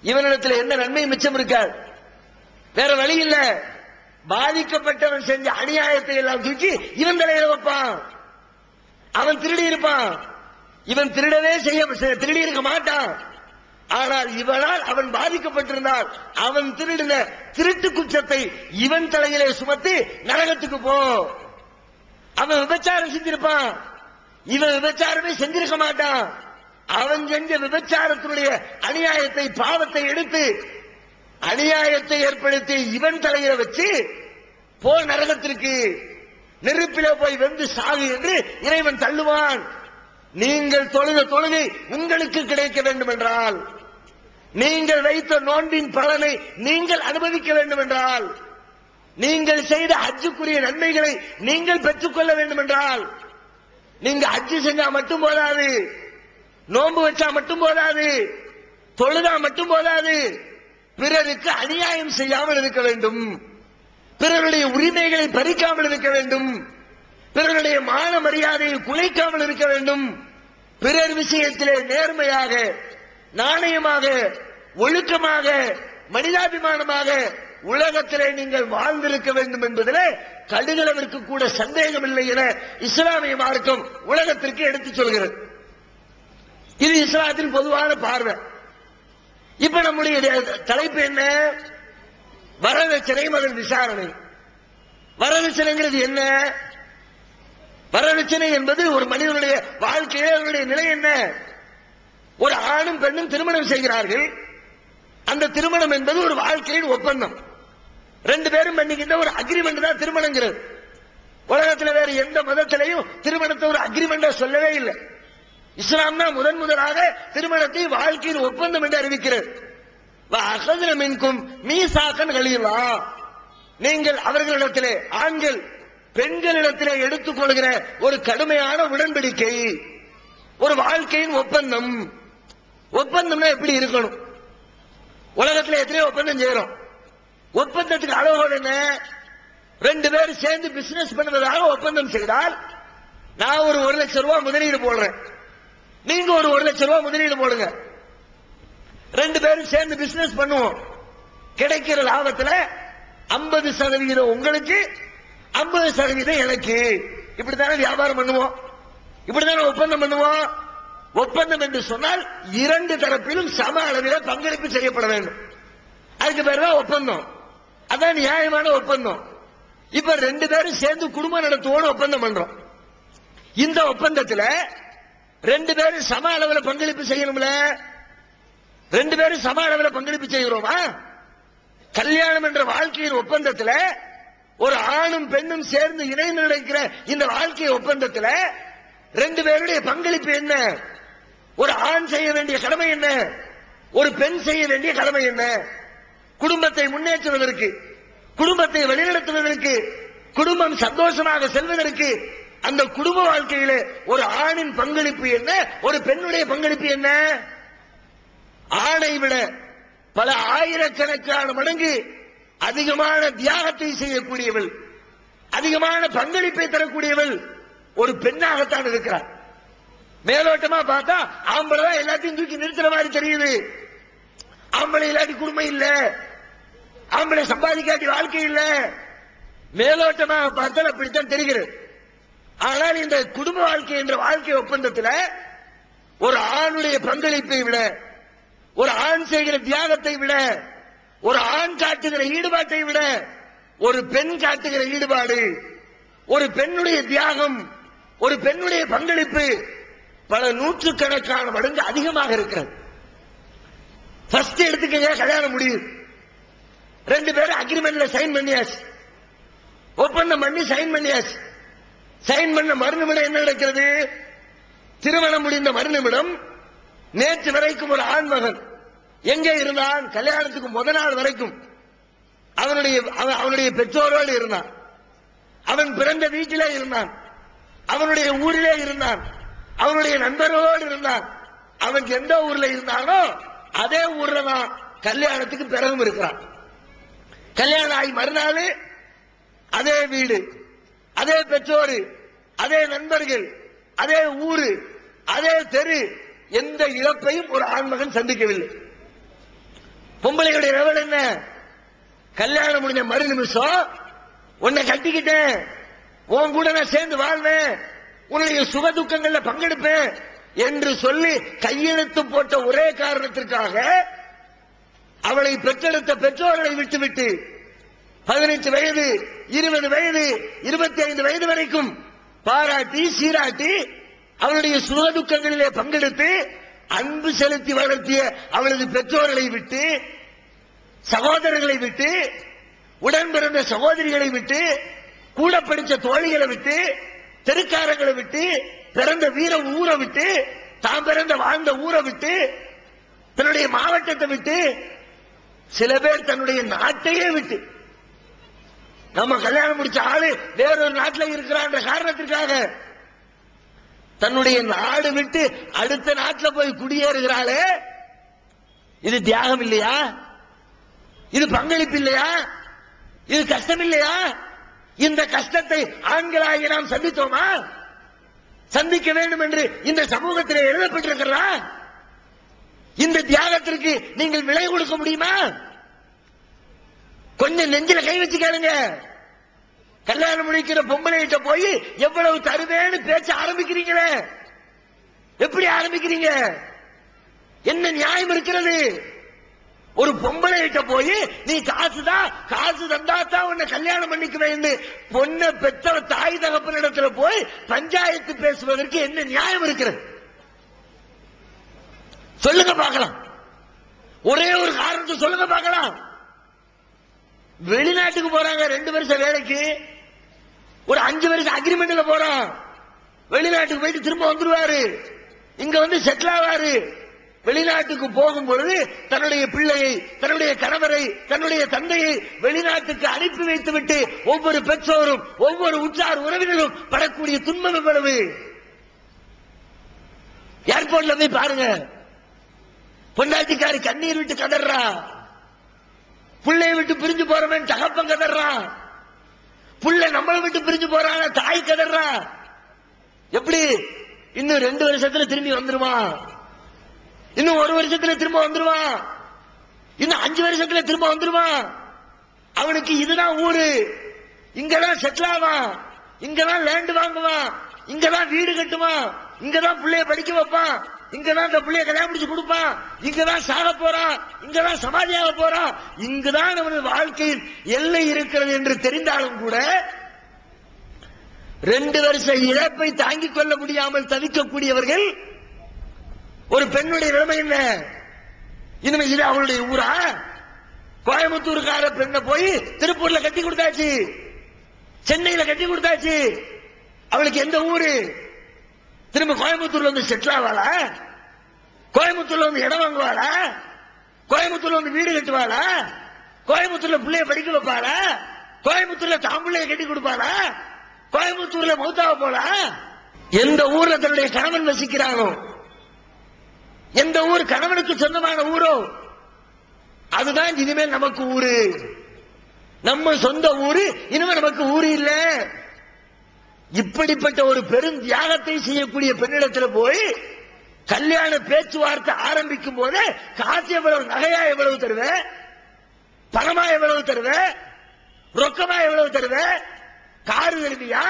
இவனிடத்தில் எந்த நன்மை மிச்சம் இருக்காது. வேற வழி இல்ல, பாதிக்கப்பட்டவன் செஞ்ச அநியாயத்தை எல்லாம் தூக்கி இவன் தலையில வைப்பான். அவன் திருடி இருப்பான், இவன் திருடி இருக்க மாட்டான். ஆனால் இவனால் அவன் பாதிக்கப்பட்டிருந்தால் அவன் திருடின திருட்டு குற்றத்தை இவன் தலையிலே சுமத்தி நரகத்துக்கு போ. அவன் விபச்சாரம் செஞ்சிருப்பான், இவன் விபச்சாரமே செஞ்சிருக்க மாட்டான். அவன் செஞ்ச விபச்சாரத்தினுடைய அநியாயத்தை பாவத்தை எடுத்து அநியாயத்தை ஏற்படுத்தி இவன் தலையில வச்சு போ நரகத்திற்கு, நெருப்பிலே போய் வெந்து சாகு என்று இறைவன் தள்ளுவான். நீங்கள் தொழுத தொழுகை உங்களுக்கு கிடைக்க வேண்டும் என்றால், நீங்கள் வைத்த நோன்பின் பலனை நீங்கள் அனுபவிக்க வேண்டும் என்றால், நீங்கள் செய்த ஹஜ்ஜுக்குரிய நன்மைகளை நீங்கள் பெற்றுக்கொள்ள வேண்டும் என்றால், நீங்க ஹஜ்ஜு செஞ்சா மட்டும் போதாது, நோன்பு வச்சா மட்டும் போதாது, தொழுதா மட்டும் போதாது, பிறருக்கு அநியாயம் செய்யாமல் இருக்க வேண்டும், பிறருடைய உரிமைகளை பறிக்காமல் இருக்க வேண்டும், பிறருடைய மான மரியாதையை குலைக்காமல் இருக்க வேண்டும், பிறர் விஷயத்திலே நேர்மையாக நாணயமாக ஒழுக்கமாக மனிதாபிமானமாக உலகத்திலே நீங்கள் வாழ்ந்திருக்க வேண்டும் என்பதிலே கடுகளவிற்கு கூட சந்தேகம் இல்லை என இஸ்லாமிய மார்க்கம் உலகத்திற்கு எடுத்துச் சொல்கிறது. இது இஸ்லாத்தின் பொதுவான பார்வை. இப்ப நம்முடைய தலைப்பு என்ன? வரதட்சணை மகள் விசாரணை. வரதட்சணைங்கிறது என்ன? வரதட்சணை என்பது ஒரு மனிதனுடைய வாழ்க்கையிலே அவருடைய நிலை என்ன? ஒரு ஆணும் பெண்ணும் திருமணம் செய்கிறார்கள். அந்த திருமணம் என்பது ஒரு வாழ்க்கையின் ஒப்பந்தம். ரெண்டு பேரும் பண்ணிக்கிட்ட ஒரு அக்ரிமெண்ட் தான் திருமணங்கிறது. உலகத்தில் வேற எந்த மதத்திலையும் திருமணத்தை ஒரு அக்ரிமெண்டா சொல்லவே இல்லை. இஸ்லாம் தான் முதலாக திருமணத்தை வாழ்க்கையின் ஒப்பந்தம் என்று அறிவிக்கிறது. நீங்கள் அவர்களிடத்திலே ஆண்கள் பெண்களிடத்திலே எடுத்துக் கொள்கிற ஒரு கடுமையான உடன்படிக்கை, ஒரு வாழ்க்கையின் ஒப்பந்தம். ஒப்பந்தம்னா எப்படி இருக்கணும்? உலகத்தில் எத்தனையோ ஒப்பந்தம் செய்யறோம். ஒப்பந்தத்துக்கு அளவுகோல் என்ன? ரெண்டு பேரும் சேர்ந்து பிசினஸ் பண்ணுவதாக ஒப்பந்தம் செய்தால், நான் ஒரு 1 லட்சம் ரூபாய் முதலீடு போடுறேன், நீங்க ஒரு 1 லட்சம் ரூபாய் முதலீடு போடுங்க, ரெண்டு பேரும் சேர்ந்து பிசினஸ் பண்ணுவோம். கிடைக்கிற லாபத்துல 50% உங்களுக்கு, 50% எனக்கு. இப்படித்தானே வியாபாரம் பண்ணுவோம், இப்படித்தானே ஒப்பந்தம் பண்ணுவோம். ஒப்பந்தம் என்று சொன்னால் இரண்டு தரப்பிலும் சம அளவில் பங்களிப்பு செய்யப்பட வேண்டும். அதுக்கு பேர் தான் ஒப்பந்தம். அதான் நியாயமான ஒப்பந்தம். இப்ப ரெண்டு பேரும் சேர்ந்து குடும்பம் நடத்துவோம் ஒப்பந்தம் பண்றோம். இந்த ஒப்பந்தத்தில் ரெண்டு பேரும் சம அளவில் பங்களிப்பு செய்யணும்ல. ரெண்டு பேரும் சம அளவில் பங்களிப்பு செய்கிறோமா? கல்யாணம் என்ற வாழ்க்கையின் ஒப்பந்தத்தில் ஒரு ஆணும் பெண்ணும் சேர்ந்து இணைந்து நடக்கிற இந்த வாழ்க்கை ஒப்பந்தத்தில் ரெண்டு பேருடைய பங்களிப்பு என்ன? ஒரு ஆண் செய்ய வேண்டிய கடமை என்ன? ஒரு பெண் செய்ய வேண்டிய கடமை என்ன? குடும்பத்தை முன்னேற்றுவதற்கு, குடும்பத்தை வழிநடத்துவதற்கு, குடும்பம் சந்தோஷமாக செல்வதற்கு அந்த குடும்ப வாழ்க்கையிலே ஒரு ஆணின் பங்களிப்பு என்ன, ஒரு பெண்ணுடைய பங்களிப்பு என்ன? ஆணை விட பல ஆயிரக்கணக்கான மடங்கு அதிகமான தியாகத்தை செய்யக்கூடியவள், அதிகமான பங்களிப்பை தரக்கூடியவள் ஒரு பெண்ணாகத்தான் இருக்கிறார். மேலோட்டமா பார்த்தா ஆம்பளை தான் எல்லாத்தையும் தூக்கி நிறுத்துற மாதிரி தெரியுது. ஆம்பளை இல்லாட்டி குடும்பம் இல்ல, ஆம்பளை சம்பாதிக்காட்டி வாழ்க்கை இல்ல, மேலோட்டமாக பார்த்தால் அப்படித்தான் தெரிகிறது. ஆனால் இந்த குடும்ப வாழ்க்கை என்ற வாழ்க்கை ஒப்பந்தத்தில் ஒரு ஆணுடைய பங்களிப்பை விட, ஒரு ஆண் செய்கிற தியாகத்தை விட, ஒரு ஆண் காட்டுகிற ஈடுபாட்டை விட ஒரு பெண் காட்டுகிற ஈடுபாடு, ஒரு பெண்ணுடைய தியாகம், ஒரு பெண்ணுடைய பங்களிப்பு பல நூற்றுக்கணக்கான மடங்கு அதிகமாக இருக்கிறது. ஃபர்ஸ்ட் எடுத்துக்கங்க, கல்யாணம் முடியுது, ரெண்டு பேரும் அக்ரிமெண்ட்ல சைன் பண்ணியாச்சு, ஒப்பந்தம் பண்ணி சைன் பண்ணியாச்சு. சைன் பண்ண மறுநிமிடம் என்ன நடக்கிறது? திருமணம் முடிந்த மறுநிமிடம் நேற்று வரைக்கும் ஒரு ஆண்மகன் எங்கே இருந்தான்? கல்யாணத்துக்கு முதல் நாள் வரைக்கும் அவனுடைய பெற்றோரோடு இருந்தான். அவன் பிறந்த வீட்டிலே இருந்தான். அவனுடைய ஊரிலே இருந்தான். அவனுடைய நண்பர்களோடு இருந்தான். அவன் எந்த ஊர்ல இருந்தானோ அதே ஊர்ல தான் கல்யாணத்துக்கு பிறகும் இருக்கிறான். கல்யாணம் ஆகி மறுநாள் அதே வீடு, அதே பெற்றோர், அதே நண்பர்கள், அதே ஊரு, அதே தெரு. எந்த இழப்பையும் ஒரு ஆண்மகன் சந்திக்கவில்லை. பொம்பளைகளுடைய லெவல் என்ன? கல்யாணம் முடிஞ்ச மறு நிமிஷம் உன்னை கட்டிக்கிட்டேன், உன் கூட நான் சேர்ந்து வாழ்வேன், உன்னுடைய சுக துக்கங்கள்ல பங்கெடுப்பேன் என்று சொல்லி கையெழுத்து போட்ட ஒரே காரணத்திற்காக அவளை பெற்றெடுத்த பெற்றோர்களை விட்டுவிட்டு 18 வயது, 20 வயது, 25 வயது வரைக்கும் பாராட்டி சீராட்டி அவளுடைய சுக துக்கங்களிலே பங்கெடுத்து அன்பு செலுத்தி வளர்த்திய அவளது பெற்றோர்களை விட்டு, சகோதரர்களை விட்டு, உடன் பிறந்த சகோதரிகளை விட்டு, கூட படித்த தோழிகளை விட்டு, தெருக்காரங்களை விட்டு, பிறந்த வீர ஊரை விட்டு, தாம் பிறந்த வாழ்ந்த ஊரை விட்டு, தன்னுடைய மாவட்டத்தை விட்டு, சில பேர் தன்னுடைய நாட்டையே விட்டு, நம்ம கல்யாணம் முடிச்ச ஆளு வேறொரு நாட்டில் இருக்கிறான்ற காரணத்திற்காக தன்னுடைய நாடு விட்டு அடுத்த நாட்டில் போய் குடியேறுகிறாளே, இது தியாகம் இல்லையா? இது பங்களிப்பு இல்லையா? இது கஷ்டம் இல்லையா? இந்த கஷ்டத்தை ஆண்களாகி நாம் சந்தித்தோமா? சந்திக்க வேண்டும் என்று இந்த சமூகத்தில் எழுதப்பட்டிருக்கிறதா? இந்த தியாகத்திற்கு நீங்கள் விலை கொடுக்க முடியுமா? கொஞ்சம் நெஞ்சில கை வச்சு கேளுங்க. கல்யாணம் முடிக்கிற பொம்பளைகிட்ட போய் எவ்வளவு தருவேன்னு பேச்ச ஆரம்பிக்கிறீங்களே, எப்படி ஆரம்பிக்கிறீங்க? என்ன நியாயம் இருக்கிறது? ஒரு பொம்பளைகிட்ட போய் நீ காசு தந்தாத்தான் உன்னை கல்யாணம் பண்ணிக்க வேண்டும், பொண்ணை பெற்ற தாய் தகப்பனிடத்துல போய் பஞ்சாயத்து பேசுவதற்கு என்ன நியாயம் இருக்கிறது? சொல்லுங்க பார்க்கலாம். ஒரே ஒரு காரணத்தை சொல்லுங்க பார்க்கலாம். வெளிநாட்டுக்கு போறாங்க 2 வருஷம் வேலைக்கு, ஒரு 5 வருஷம் அக்ரிமெண்ட்ல போறான். வெளிநாட்டுக்கு போயிட்டு திரும்ப வந்துருவாரு, இங்க வந்து செட்டில் ஆவாரு. வெளிநாட்டுக்கு போகும் பொழுது தன்னுடைய பிள்ளையை, தன்னுடைய கணவரை, தன்னுடைய தந்தையை வெளிநாட்டுக்கு அனுப்பி வைத்து விட்டு ஒவ்வொரு பெற்றோரும் ஒவ்வொரு உற்றார் உறவினரும் படக்கூடிய துன்பம் எவ்வளவு? ஏர்போர்ட்ல போய் பாருங்க, பொண்டாட்டிக்காரி கண்ணீர் விட்டு கதறா, பிள்ளைய விட்டு பிரிஞ்சு போறவன் தகப்பன் கதறான், புள்ள நம்மளை விட்டு பிரிஞ்சு போறான தாய் கதறா. எப்படி? இன்னும் 2 வருஷத்துல திரும்பி வந்துருவான், இன்னும் 1 வருஷத்துல திரும்ப வந்துருவான், இன்னும் 5 வருஷத்துல திரும்ப வந்துருவான். அவனுக்கு இதுதான் ஊரு, இங்கதான் செட்டில் ஆவான், இங்கதான் லேண்ட் வாங்குவான், இங்கதான் வீடு கட்டுவான், இங்கதான் பிள்ளைய படிக்க வைப்பான், இங்கதான் இந்த பிள்ளைய கல்யாணம் முடிச்சு கொடுப்பான், இங்கதான் சாக போறான், இங்கதான் சமாதியாக போறான், இங்குதான் அவனது வாழ்க்கையில் எல்லை இருக்கிறது என்று தெரிந்தாலும் கூட 2 வருஷ இழப்பை தாங்கிக் கொள்ள முடியாமல் தவிக்கக்கூடியவர்கள். ஒரு பெண்ணுடைய நிலைமை என்ன? இனிமே இது அவளுடைய ஊரா? கோயம்புத்தூருக்கார பெண்ணை போய் திருப்பூர்ல கட்டி கொடுத்தாச்சு, சென்னையில கட்டி கொடுத்தாச்சு, அவளுக்கு எந்த ஊரு? திரும்ப கோயம்புத்தூர்ல வந்து செட்டில் ஆவாளா? கோயம்புத்தூர்ல வந்து இடம் வாங்குவாளா? கோயம்புத்தூர்ல வந்து வீடு கட்டுவாளா? கோயம்புத்தூர்ல பிள்ளைய படிக்க வைப்பாளா? கோயம்புத்தூர்ல தாம்பிள்ளைய கட்டி கொடுப்பாளா? கோயம்புத்தூர்ல மௌத்தாவ போலா? எந்த ஊர்ல தன்னுடைய கணவன் வசிக்கிறானோ, எந்த ஊர் கணவனுக்கு சொந்தமான ஊரோ அதுதான் இனிமேல் நமக்கு ஊரு. நம்ம சொந்த ஊரு இனிமேல் நமக்கு ஊரு இல்ல. இப்படிப்பட்ட ஒரு பெரும் தியாகத்தை செய்யக்கூடிய பெண்ணிடத்தில் போய் கல்யாண பேச்சுவார்த்தை ஆரம்பிக்கும் போது காசு எவ்வளவு, நகையா எவ்வளவு தருவ, பணமா எவ்வளவு தருவ, ரொக்கமா எவ்வளவு தருவ, காரு தருவியா,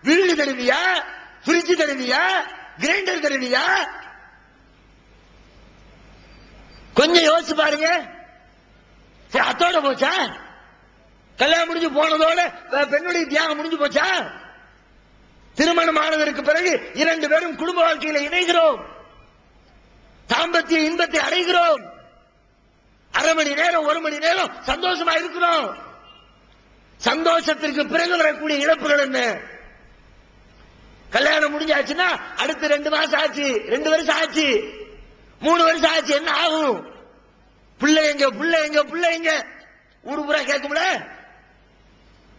வீடு தருவியா, பிரிட்ஜ் தருவியா, கிரைண்டர் தருவியா? கொஞ்சம் யோசிச்சு பாருங்க. அத்தோட போச்சா? கல்யாணம் முடிஞ்சு போனதோட பெண்ணுடைய தியாகம் முடிஞ்சு போச்சா? திருமணம் ஆனதற்கு பிறகு 2 பேரும் குடும்ப வாழ்க்கையில இணைகிறோம், தாம்பத்திய இன்பத்தை அடைகிறோம், அரை மணி நேரம் 1 மணி நேரம் சந்தோஷமா இருக்கிறோம். சந்தோஷத்திற்கு பிறகு வரக்கூடிய இழப்புகள் என்ன? கல்யாணம் முடிஞ்சாச்சுன்னா அடுத்து 2 மாசம் ஆச்சு, 2 வருஷம் ஆச்சு, 3 வருஷம் ஆச்சு, என்ன ஆகும்? பிள்ளை எங்க ஊரு பூரா கேட்கும்ல.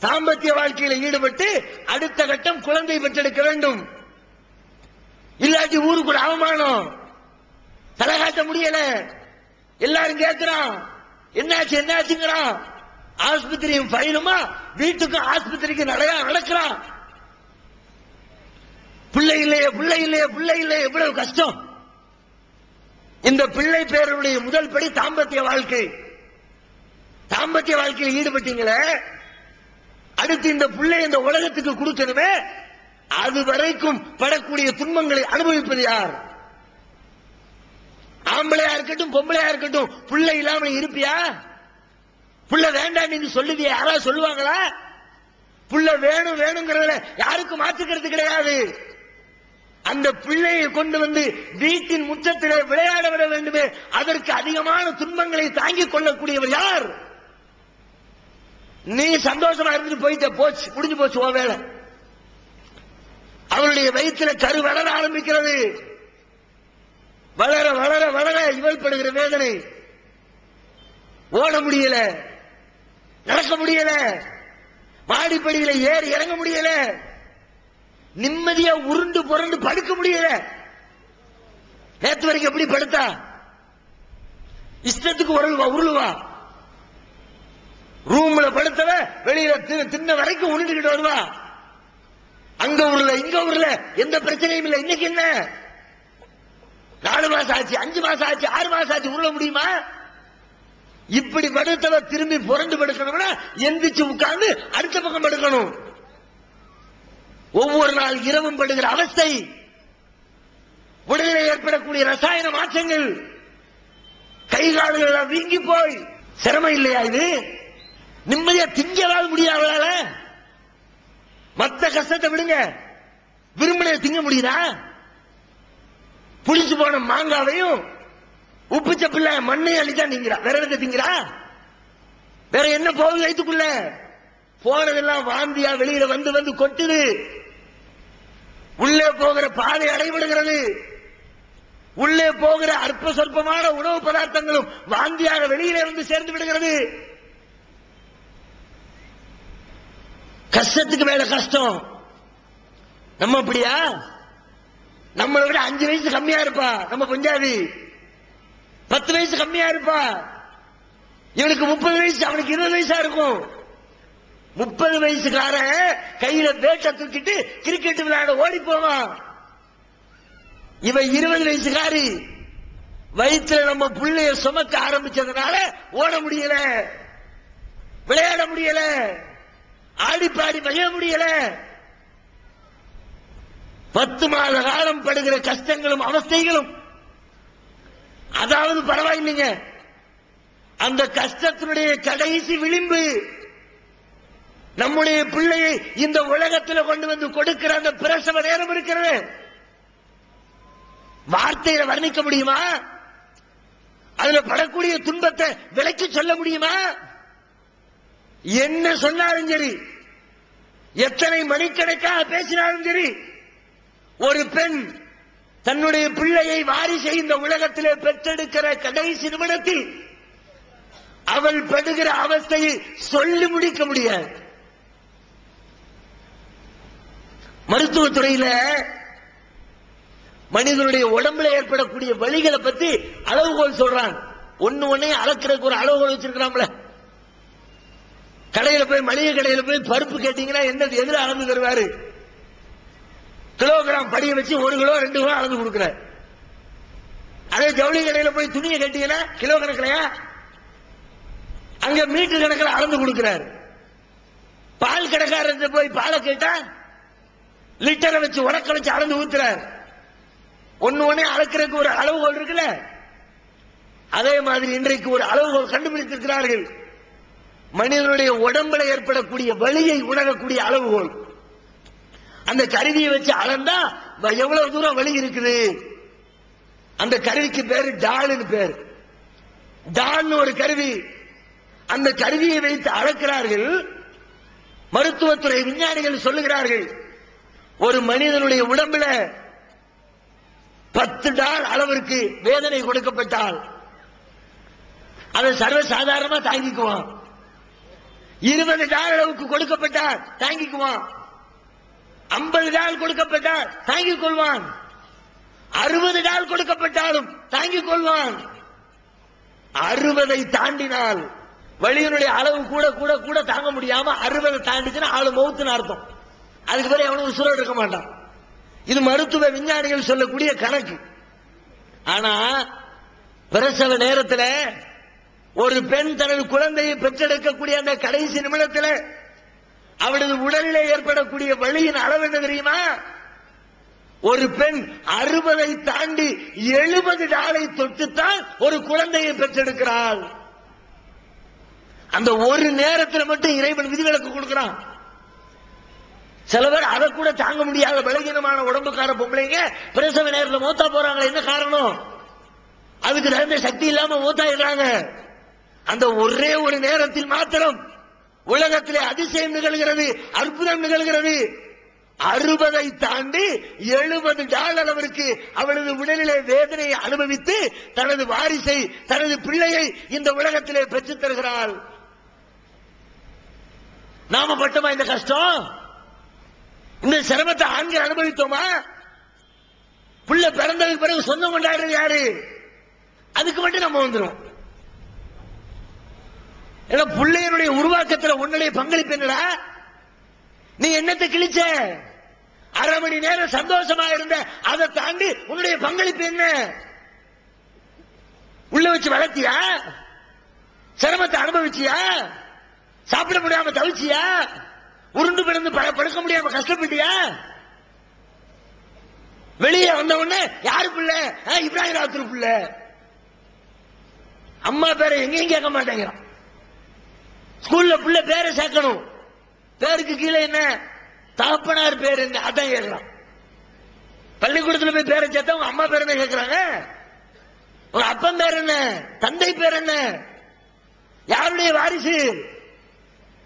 தாம்பத்திய வாழ்க்கையில ஈடுபட்டு அடுத்த கட்டம் குழந்தை பெற்றெடுக்க வேண்டும். இல்லாட்டி ஊருக்கு ஒரு அவமானம், தலை காட்ட முடியல. எல்லாரும் கேட்கிறான், என்னாச்சுங்கிறான். ஆஸ்பத்திரியும் ஃபைலுமா, வீட்டுக்கும் ஆஸ்பத்திரிக்கு நடக்கிறான். பிள்ளை இல்லையே, எவ்வளவு கஷ்டம். இந்த பிள்ளை பேருடைய முதல் படி தாம்பத்திய வாழ்க்கை. தாம்பத்திய வாழ்க்கையில் ஈடுபட்டீங்களே, அடுத்து இந்த பிள்ளை இந்த உலகத்துக்கு கொடுக்கணுமே, அது வரைக்கும் படக்கூடிய துன்பங்களை அனுபவிப்பது யார்? ஆம்பளையா இருக்கட்டும் பொம்பளையா இருக்கட்டும், பிள்ளை இல்லாம இருப்பியா? புள்ள வேண்டாம் நீங்க சொல்லுவியா? யாராவது சொல்லுவாங்களா? புள்ள வேணுங்கிறதுல யாருக்கும் மாற்றுக்கிறது கிடையாது. அந்த பிள்ளையை கொண்டு வந்து வீட்டின் முற்றத்திலே விளையாட விட வேண்டுமே, அதற்கு அதிகமான துன்பங்களை தாங்கிக் கொள்ளக்கூடியவர் யார்? நீ சந்தோஷமா இருந்துட்டு போயிட்ட, போச்சு, முடிஞ்சு போச்சு உன் வேலை. அவருடைய வயிற்றுல கரு வளர ஆரம்பிக்கிறது. வளர வளர வளர இவள் படுகிற வேதனை, ஓட முடியல, நடக்க முடியல, மாடிப்படியில ஏறி இறங்க முடியல, நிம்மதியா உருண்டு புரண்டு படுக்க முடியல. நேற்று வரைக்கும் எப்படி படுத்தா? இஷ்டத்துக்கு உருளுவா. ரூம்ல படுத்தவ வெளியில தின்ன வரைக்கும் உருண்டுகிட்டு வருவா. அங்க உருள இங்க உருள, எந்த பிரச்சனையும் இல்லை. இன்னைக்கு என்ன, 4 மாசம் ஆச்சு, 5 மாசம் ஆச்சு, 6 மாசம் ஆச்சு, உருள முடியுமா? இப்படி படுத்தவ திரும்பி புரண்டு படுக்கணும்னா எந்திரிச்சு உட்கார்ந்து அடுத்த பக்கம் படுக்கணும். ஒவ்வொரு நாள் இரவும் படுகிற அவஸ்தை, உடலில் ஏற்படக்கூடிய ரசாயன மாற்றங்கள், கை கால்கள் வீங்கி போய் சிரமம் இல்லையா? இது நிம்மதியா திங்கவாது முடியாத, மத்த கஷ்டத்தை விடுங்க, விரும்பின திங்க முடியுதா? புளிச்சு போன மாங்காவையும் உப்பு சப்பில்ல மண்ணையும் அள்ளிதான் திங்கிறா. வேற எதுக்கு திங்கிறா? வேற என்ன போகுது வயிற்றுக்குள்ள? போனதெல்லாம் வாந்தியா வெளியில வந்து கொட்டுது. உள்ளே போகிற பாதை அடைபடுகிறது. உள்ளே போகிற அற்ப சொற்பமான உணவு பதார்த்தங்களும் வாந்தியாக வெளியிலே வந்து சேர்ந்து விடுகிறது. கஷ்டத்துக்கு மேல கஷ்டம். நம்ம அப்படியா? நம்மளை விட 5 வயசு கம்மியா இருப்பா நம்ம பஞ்சாபி, 10 வயசு கம்மியா இருப்பா. இவனுக்கு 30 வயசு, அவனுக்கு 20 வயசா இருக்கும். 30 வயசுக்காரன் கையில பேட்டை தூக்கிட்டு கிரிக்கெட் விளையாட ஓடி போவான். இவன் 20 வயசுக்காரி, வயிற்றுல நம்ம புள்ளைய சுமக்க ஆரம்பிச்சதுனால ஓட முடியல, விளையாட முடியல, ஆடி பாடி மகிழ முடியல. 10 மாத காலம் படுகிற கஷ்டங்களும் அவஸ்தைகளும். அதாவது பரவாயில்லைங்க, அந்த கஷ்டத்தினுடைய கடைசி விளிம்பு நம்முடைய பிள்ளையை இந்த உலகத்தில் கொண்டு வந்து கொடுக்கிற அந்த பிரசவ நேரம் இருக்கிறது. வார்த்தையில வர்ணிக்க முடியுமா? அதுல படக்கூடிய துன்பத்தை விலைக்கு சொல்ல முடியுமா? என்ன சொன்னாலும் சரி, எத்தனை மணிக்கணக்காக பேசினாலும் சரி, ஒரு பெண் தன்னுடைய பிள்ளையை வாரிசை இந்த உலகத்திலே பெற்றெடுக்கிற கடைசி நிமிடத்தில் அவள் படுகிற அவஸ்தையை சொல்லி முடிக்க முடியாது. மருத்துவத்துறையில மனிதனுடைய உடம்புல ஏற்படக்கூடிய வலிகளை பத்தி அளவுகோல் சொல்றாங்க. ஒண்ணு அளக்கிறதுக்கு ஒரு அளவுகோல் வச்சிருக்கிறாங்களே. கடையில போய், மளிகை கடையில போய் பருப்பு கேட்டீங்கன்னா என்னது எதிர அளந்து தருவாரு? கிலோகிராம் படியை வச்சு 1 கிலோ 2 கிலோ அளந்து கொடுக்கிறார். அதே ஜவுளி கடையில போய் துணியை கேட்டீங்கன்னா கிலோ கணக்கிலையா, அங்க மீட்டர் கணக்கில் அளந்து கொடுக்கிறார். பால் கடைக்காரர் போய் பாலை கேட்டா லிட்டரை வச்சு உடக்க வச்சு அளந்து ஊத்துறார். ஒண்ணு அளக்கிறதுக்கு ஒரு அளவுகோல் இருக்குல்ல. அதே மாதிரி இன்றைக்கு ஒரு அளவுகோல் கண்டுபிடித்திருக்கிறார்கள். மனிதனுடைய உடம்புல ஏற்படக்கூடிய வலியை உணரக்கூடிய அளவுகோல். அந்த கருவியை வச்சு அளந்தா எவ்வளவு தூரம் வலி இருக்குது. அந்த கருவிக்கு பேரு டால்னு பேரு. டால்னு ஒரு கருவி. அந்த கருவியை வைத்து அளக்கிறார்கள். மருத்துவத்துறை விஞ்ஞானிகள் சொல்லுகிறார்கள், ஒரு மனிதனுடைய உடம்புல 10 டால் அளவிற்கு வேதனை கொடுக்கப்பட்டால் அதை சர்வசாதாரணமா தாங்கிக்குவான். 20 டால் அளவுக்கு கொடுக்கப்பட்டால் தாங்கிக்குவான். 50 டால் கொடுக்கப்பட்டால் தாங்கிக் கொள்வான். 60 டால் கொடுக்கப்பட்டாலும் தாங்கிக் கொள்வான். 60 தாண்டினால் வலியினுடைய அளவு கூட கூட கூட தாங்க முடியாம 60 தாண்டிச்சுன்னா ஆளு மௌத்துன்னு அர்த்தம். அதுக்கு பிறகு எவனும் உசுரோடு இருக்க மாட்டான். இது மருத்துவ விஞ்ஞானிகள் சொல்லக்கூடிய கணக்கு. ஆனா பிரசவ நேரத்தில் ஒரு பெண் தனது குழந்தையை பெற்றெடுக்கக்கூடிய அந்த கடைசி நிமிடத்தில் அவளது உடலிலே ஏற்படக்கூடிய வலியின் அளவு என்ன தெரியுமா? ஒரு பெண் 60 தாண்டி 70 டாலை தொட்டுத்தான் ஒரு குழந்தையை பெற்றெடுக்கிறாள். அந்த ஒரு நேரத்தில் மட்டும் இறைவன் விதிவிலக்கு கொடுக்கிறான். சில பேர் அதை கூட தாங்க முடியாத பலகீனமான உடம்புக்கார பொம்பளைங்க பிரசவ நேரத்தில் மூத்தா போறாங்க. என்ன காரணம்? அதுக்கு தகுந்த சக்தி இல்லாம மூத்தாயிடுறாங்க. அந்த ஒரே ஒரு நேரத்தில் மாத்திரம் உலகத்திலே அதிசயம் நிகழ்கிறது, அற்புதம் நிகழ்கிறது. 60 தாண்டி 70 டால் அளவிற்கு அவளது உடலிலே வேதனையை அனுபவித்து தனது வாரிசை, தனது பிள்ளையை இந்த உலகத்திலே பெற்றுத் தருகிறாள். நாம பட்டோமா இந்த கஷ்டம்? இந்த சிரமத்தை ஆண்கள் அனுபவித்தோமா? புள்ள பிறந்ததுக்கு பிறகு சொந்தம் கொண்டாடுறது யாரு? அதுக்கு மட்டும் நம்ம வந்துடும். பிள்ளையனுடைய உருவாக்கத்தில் உன்னுடைய பங்களிப்பு என்னடா? நீ என்னத்தை கிழிச்ச? அரை மணி நேரம் சந்தோஷமா இருந்த, அதை தாண்டி உன்னுடைய பங்களிப்பு என்ன? உள்ள வச்சு வளர்த்தியா? சிரமத்தை அனுபவிச்சியா? சாப்பிட முடியாம தவிச்சியா? உருண்டு பிறந்து படுக்க முடியாம கஷ்டப்பட்டியா? வெளியே வந்த உடனே யாரு பிள்ளை? இப்ராஹிம் ராத்தூர் பிள்ளை. அம்மா பேரை எங்கேயும் கேட்க மாட்டேங்கிறான். ஸ்கூல்ல பிள்ளை பேரை சேர்க்கணும். பேருக்கு கீழே என்ன? தகப்பனார் பேர் என்ன? அதான் கேட்கலாம். பள்ளிக்கூடத்தில் போய் பேரை சேர்த்தா உங்க அம்மா பேர் என்ன கேட்கிறாங்க? உங்க அப்பன் பேர் என்ன? தந்தை பேர் என்ன? யாருடைய வாரிசு?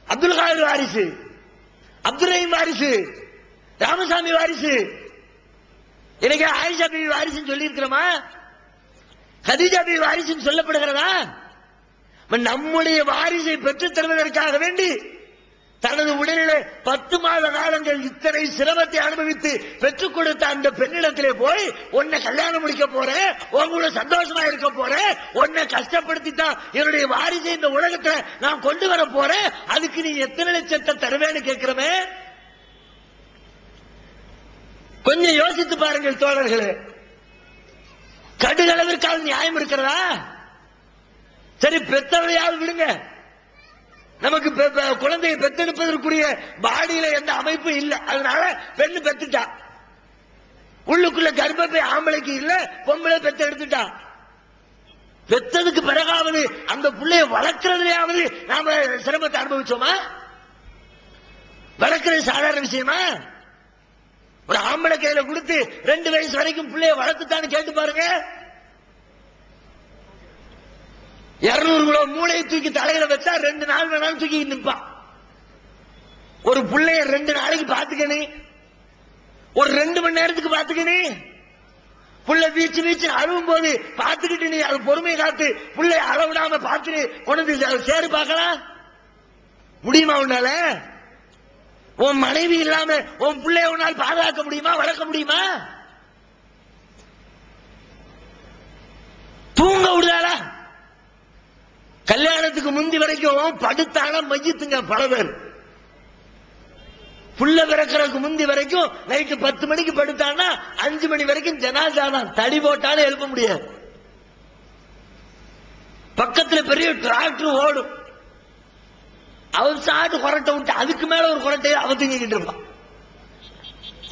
அப்துல் காதர் வாரிசு, அப்துல் ரஹீம் வாரிசு, ராமசாமி வாரிசு. எனக்கு ஆயிஷா பிவி வாரிசுன்னு சொல்லி இருக்கிறோமா? கதீஜா பிவி வாரிசுன்னு சொல்லப்படுகிறதா? நம்முடைய வாரிசை பெற்றுத் தருவதற்காக வேண்டி தனது உடலிலே 10 மாத காலங்கள் இத்தனை சிரமத்தை அனுபவித்து பெற்றுக் கொடுத்த அந்த பெண்ணிடத்திலே போய் உன்னை கல்யாணம் முடிக்க போறேன், உங்களோட சந்தோஷமா இருக்க போறேன், உன்னை கஷ்டப்படுத்தித்தான் என்னுடைய வாரிசை இந்த உலகத்தை நான் கொண்டு வர போறேன், அதுக்கு நீ எத்தனை லட்சத்தை தருவேன்னு கேட்கிறமே. கொஞ்சம் யோசித்து பாருங்கள் தோழர்களே. கடுகளவிற்காவது நியாயம் இருக்கிறதா? சரி, பெத்தவரையாவது விடுங்க. நமக்கு குழந்தையை பெத்தெடுப்பதற்குரிய பாடியில எந்த அமைப்பும் இல்லை, அதனால பெண்ணு பெத்துட்டா. உள்ளுக்குள்ள கர்ப்பப்பை ஆம்பளைக்கு இல்ல, பொம்பளை பெத்த எடுத்துட்டா. பெத்ததுக்கு பிறகாவது அந்த பிள்ளைய வளர்க்கறதுலயாவது நாம சிரமத்தை அனுபவிச்சோமா? வளர்க்கறது சாதாரண விஷயமா? ஒரு ஆம்பளை கையில கொடுத்து 2 வயசு வரைக்கும் பிள்ளைய வளர்த்துட்டான்னு கேட்டு பாருங்க. 200 கிலோ மூளையை தூக்கி தலையில வச்சா 2 நாள் வேணாலும் தூக்கி நிற்பான். ஒரு பிள்ளைய 2 நாளைக்கு பாத்துக்கணும், ஒரு 2 மணி நேரத்துக்கு பாத்துக்கணும். புள்ள வீச்சு வீச்சு அழுவும் போது பாத்துக்கிட்டு நீ அது பொறுமையை காத்து புள்ளை அளவிடாம பார்த்து கொண்டு சேரு பார்க்கலாம் முடியுமா? உன்னால உன் மனைவி இல்லாம உன் பிள்ளைய உன்னால் பாதுகாக்க முடியுமா? வளர்க்க முடியுமா? தூங்க விடுதாளா? கல்யாணத்துக்கு முந்தி வரைக்கும் படுத்தான மையத்துங்க பல பேர். புள்ள பிறக்கிறதுக்கு முந்தி வரைக்கும் நைட்டு 10 மணிக்கு படுத்தானா 5 மணி வரைக்கும் ஜனாசா தான். தடி போட்டாலும் எழுப்ப முடியாது. பக்கத்துல பெரிய டிராக்டர் ஓடும், அவன் சாட்டு கொரட்டை விட்டு அதுக்கு மேல ஒரு கொரட்டையை அவன் தூங்கிக்கிட்டு இருப்பான்.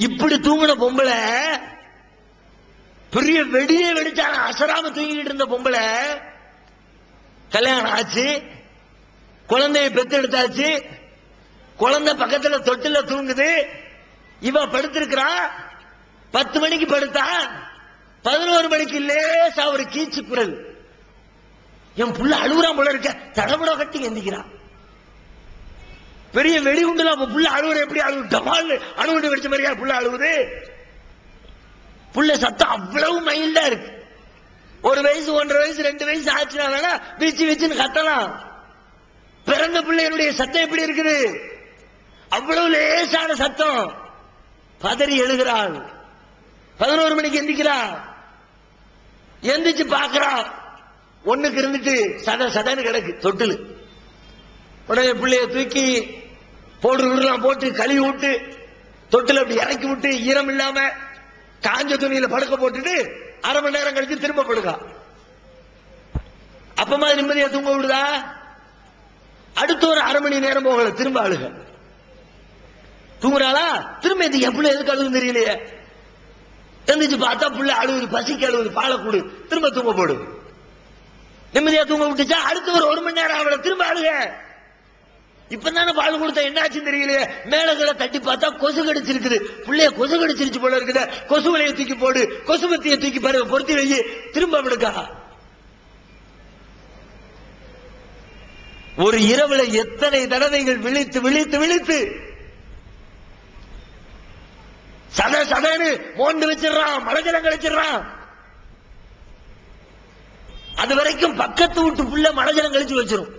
இப்படி தூங்கின பொம்பளை, பெரிய வெடியே வெடிச்சான அசராம தூங்கிக்கிட்டு இருந்த பொம்பளை, கல்யாணம் ஆச்சு, குழந்தைய பெத்தெடுத்தாச்சு, குழந்தை பக்கத்துல தொட்டில தூங்குது, இவ படுத்திருக்கிறா. 10 மணிக்கு படுத்தா 11 மணிக்கு லேசா ஒரு கீச்சு குரல். என் புள்ள அழுகுறான் போல இருக்க, தடபுட கட்டி எந்திக்கிறான். பெரிய வெடிகுண்டுல புள்ள அழுகுற எப்படி அழுகு? டமால் அணுகுண்டு வெடிச்ச மாதிரியா புள்ள அழுகுது? புள்ள சத்தம் அவ்வளவு மைல்டா இருக்கு. 1 வயசு 1.5 வயசு 2 வயசு ஆச்சுனா வேணா வீச்சு வீச்சுன்னு கத்தலாம். பிறந்த பிள்ளைகளுடைய சத்தம் எப்படி இருக்குது? அவ்வளவு லேசான சத்தம். பதறி எழுகிறாள். 11 மணிக்கு எந்திக்கிறாள். எந்திரிச்சு பாக்குறா, ஒண்ணுக்கு இருந்துட்டு சத சதன்னு கிடக்கு தொட்டில். உடனே பிள்ளைய தூக்கி போடுலாம் போட்டு கழுவி விட்டு தொட்டில் அப்படி இறக்கி விட்டு ஈரம் இல்லாம காஞ்ச துணியில படுக்க போட்டுட்டு 1/2 மணி நேரம் கழிச்சு திரும்ப படுக்கா. அப்பமா நிம்மதியா தூங்க விடுதா? அடுத்த ஒரு 1/2 மணி நேரம் போகல, திரும்ப அழுக. தூங்குறாளா? திரும்ப இது எப்படி எதுக்கு அழுகுன்னு தெரியலையே. எந்திரிச்சு பார்த்தா புள்ள அழுகுது, பசிக்கு அழுகுது, பாலை கூடு, திரும்ப தூங்க போடு. நிம்மதியா தூங்க விட்டுச்சா? அடுத்த ஒரு 1 மணி நேரம் அவளை திரும்ப அழுக. இப்பதானே பால் கொடுத்தா என்னாச்சுன்னு தெரியலையே. மேலகளை தட்டி பார்த்தா கொசு கடிச்சிருக்குது. புள்ளைய கொசு கடிச்சிருச்சு போல இருக்குது. கொசு வலையை தூக்கி போடு, கொசுபத்தியை தூக்கி பொருத்தி வை, திரும்ப விடுக்கா. ஒரு இரவுல எத்தனை தடவைகள் விழித்து விழித்து விழித்து சத சதன்னு மோண்டு வச்சிடறான், மலஜலம் கழிச்சிடறான். அது வரைக்கும் பக்கத்து வீட்டு புள்ள மலஜலம் கழிச்சு வச்சிரும்.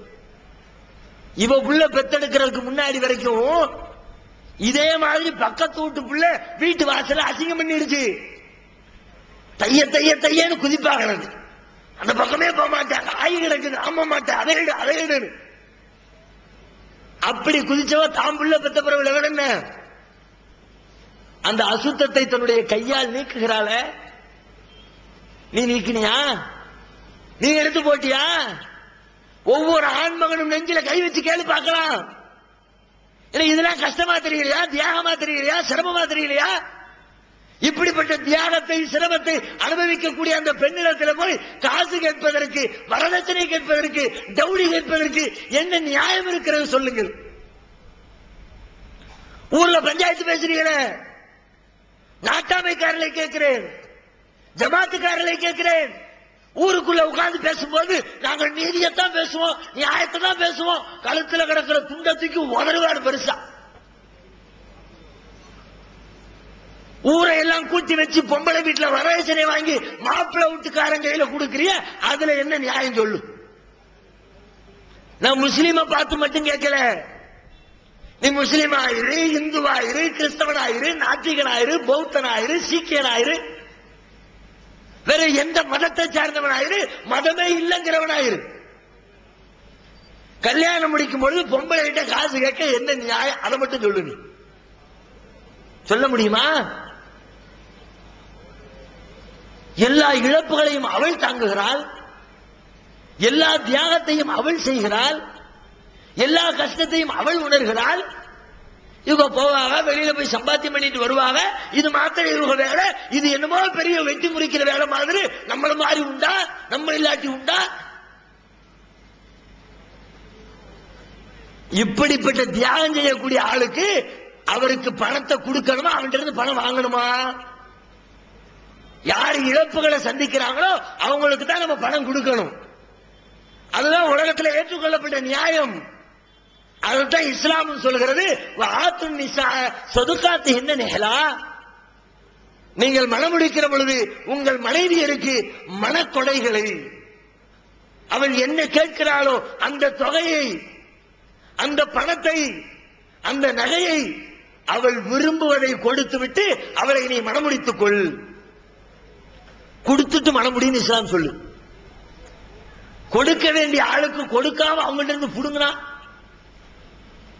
இவ புள்ள பெத்தெடுக்கிறதுக்கு முன்னாடி வரைக்கும் இதே மாதிரி பக்கத்து வீட்டு புள்ள வீட்டு வாசல அசிங்கம் பண்ணிருச்சு. தைய தைய தையன்னு குதிப்பாகிறது. அந்த பக்கமே போக மாட்டாங்க. ஆயி கிடக்குது, ஆம மாட்டேன், அதை எடு. அப்படி குதிச்சவ தாம் புள்ள பெத்த பிறகு என்ன அந்த அசுத்தத்தை தன்னுடைய கையால் நீக்குகிறாள. நீ நீக்கினியா? நீ எடுத்து போட்டியா? ஒவ்வொரு ஆண்மகனும் நெஞ்சில கை வச்சு கேள்வி பார்க்கலாம். இதெல்லாம் கஷ்டமா தெரியலையா? தியாகமா தெரியலையா? சிரமமா தெரியலையா? இப்படிப்பட்ட தியாகத்தை சிரமத்தை அனுபவிக்கக்கூடிய அந்த பெண்ணிடத்தில் போய் காசு கேட்பதற்கு, வரதட்சணை கேட்பதற்கு, டவுரி கேட்பதற்கு என்ன நியாயம் இருக்கிறது சொல்லுங்கள். ஊர்ல பஞ்சாயத்து பேசுறீங்களே, நாட்டாமைக்காரர்களை கேட்கிறேன், ஜமாத்துக்காரர்களை கேட்கிறேன். ஊருக்குள்ள உட்கார்ந்து பேசும்போது நாங்கள் நீதியத்தான் பேசுவோம், நியாயத்தை தான் பேசுவோம். கழுத்துல கிடக்கிற துண்டத்துக்கு உதறுவாடு பெருசா. ஊரை எல்லாம் கூட்டி வச்சு பொம்பளை வீட்டுல வரதட்சணை வாங்கி மாப்பிள்ளை வீட்டுக்காரன் கையில கொடுக்கறிய, அதுல என்ன நியாயம் சொல்லு? நான் முஸ்லீமை பார்த்து மட்டும் கேட்கல. நீ முஸ்லீம் ஆயிரு, இந்துவாயிரு, கிறிஸ்தவனாயிரு, நாத்திகனாயிரு, பௌத்தனாயிரு, சீக்கியனாயிரு, வேற எந்த மதத்தை சார்ந்தவனாயிரு, மதமே இல்லைங்கிறவனாயிரு. கல்யாணம் முடிக்கும் பொழுது பொம்பளை கிட்ட காசு கேட்க என்ன நியாயம்? அதை மட்டும் சொல்லு. நீ சொல்ல முடியுமா? எல்லா இழப்புகளையும் அவள் தாங்குகிறாள், எல்லா தியாகத்தையும் அவள் செய்கிறாள், எல்லா கஷ்டத்தையும் அவள் உணர்கிறாள். இவங்க போவாங்க, வெளியில போய் சம்பாத்தியம் பண்ணிட்டு வருவாங்க. இது மாத்திரம் இவங்க வேலை. இது என்னமோ பெரிய வெட்டி முறிக்கிற வேலை மாதிரி. நம்மள மாதிரி உண்டா? நம்ம இல்லாட்டி உண்டா? இப்படிப்பட்ட தியாகம் செய்யக்கூடிய ஆளுக்கு அவருக்கு பணத்தை கொடுக்கணுமா, அவன்கிட்ட இருந்து பணம் வாங்கணுமா? யார் இழப்புகளை சந்திக்கிறாங்களோ அவங்களுக்கு தான் நம்ம பணம் கொடுக்கணும். அதுதான் உலகத்தில் ஏற்றுக்கொள்ளப்பட்ட நியாயம். அதுதான் இஸ்லாம் சொல்கிறது. நீங்கள் மனமுடிக்கிற பொழுது உங்கள் மனைவியருக்கு மனக்கொடைகளை, அவள் என்ன கேட்கிறாளோ அந்த தொகையை, அந்த பணத்தை, அந்த நகையை அவள் விரும்புவதை கொடுத்து விட்டு அவளை நீ மனமுடித்துக் கொள். கொடுத்துட்டு மனமுடின்னு இஸ்லாம் சொல்லு. கொடுக்க வேண்டிய ஆளுக்கு கொடுக்காம அவங்கள்ட்ட இருந்து புடுங்கினா,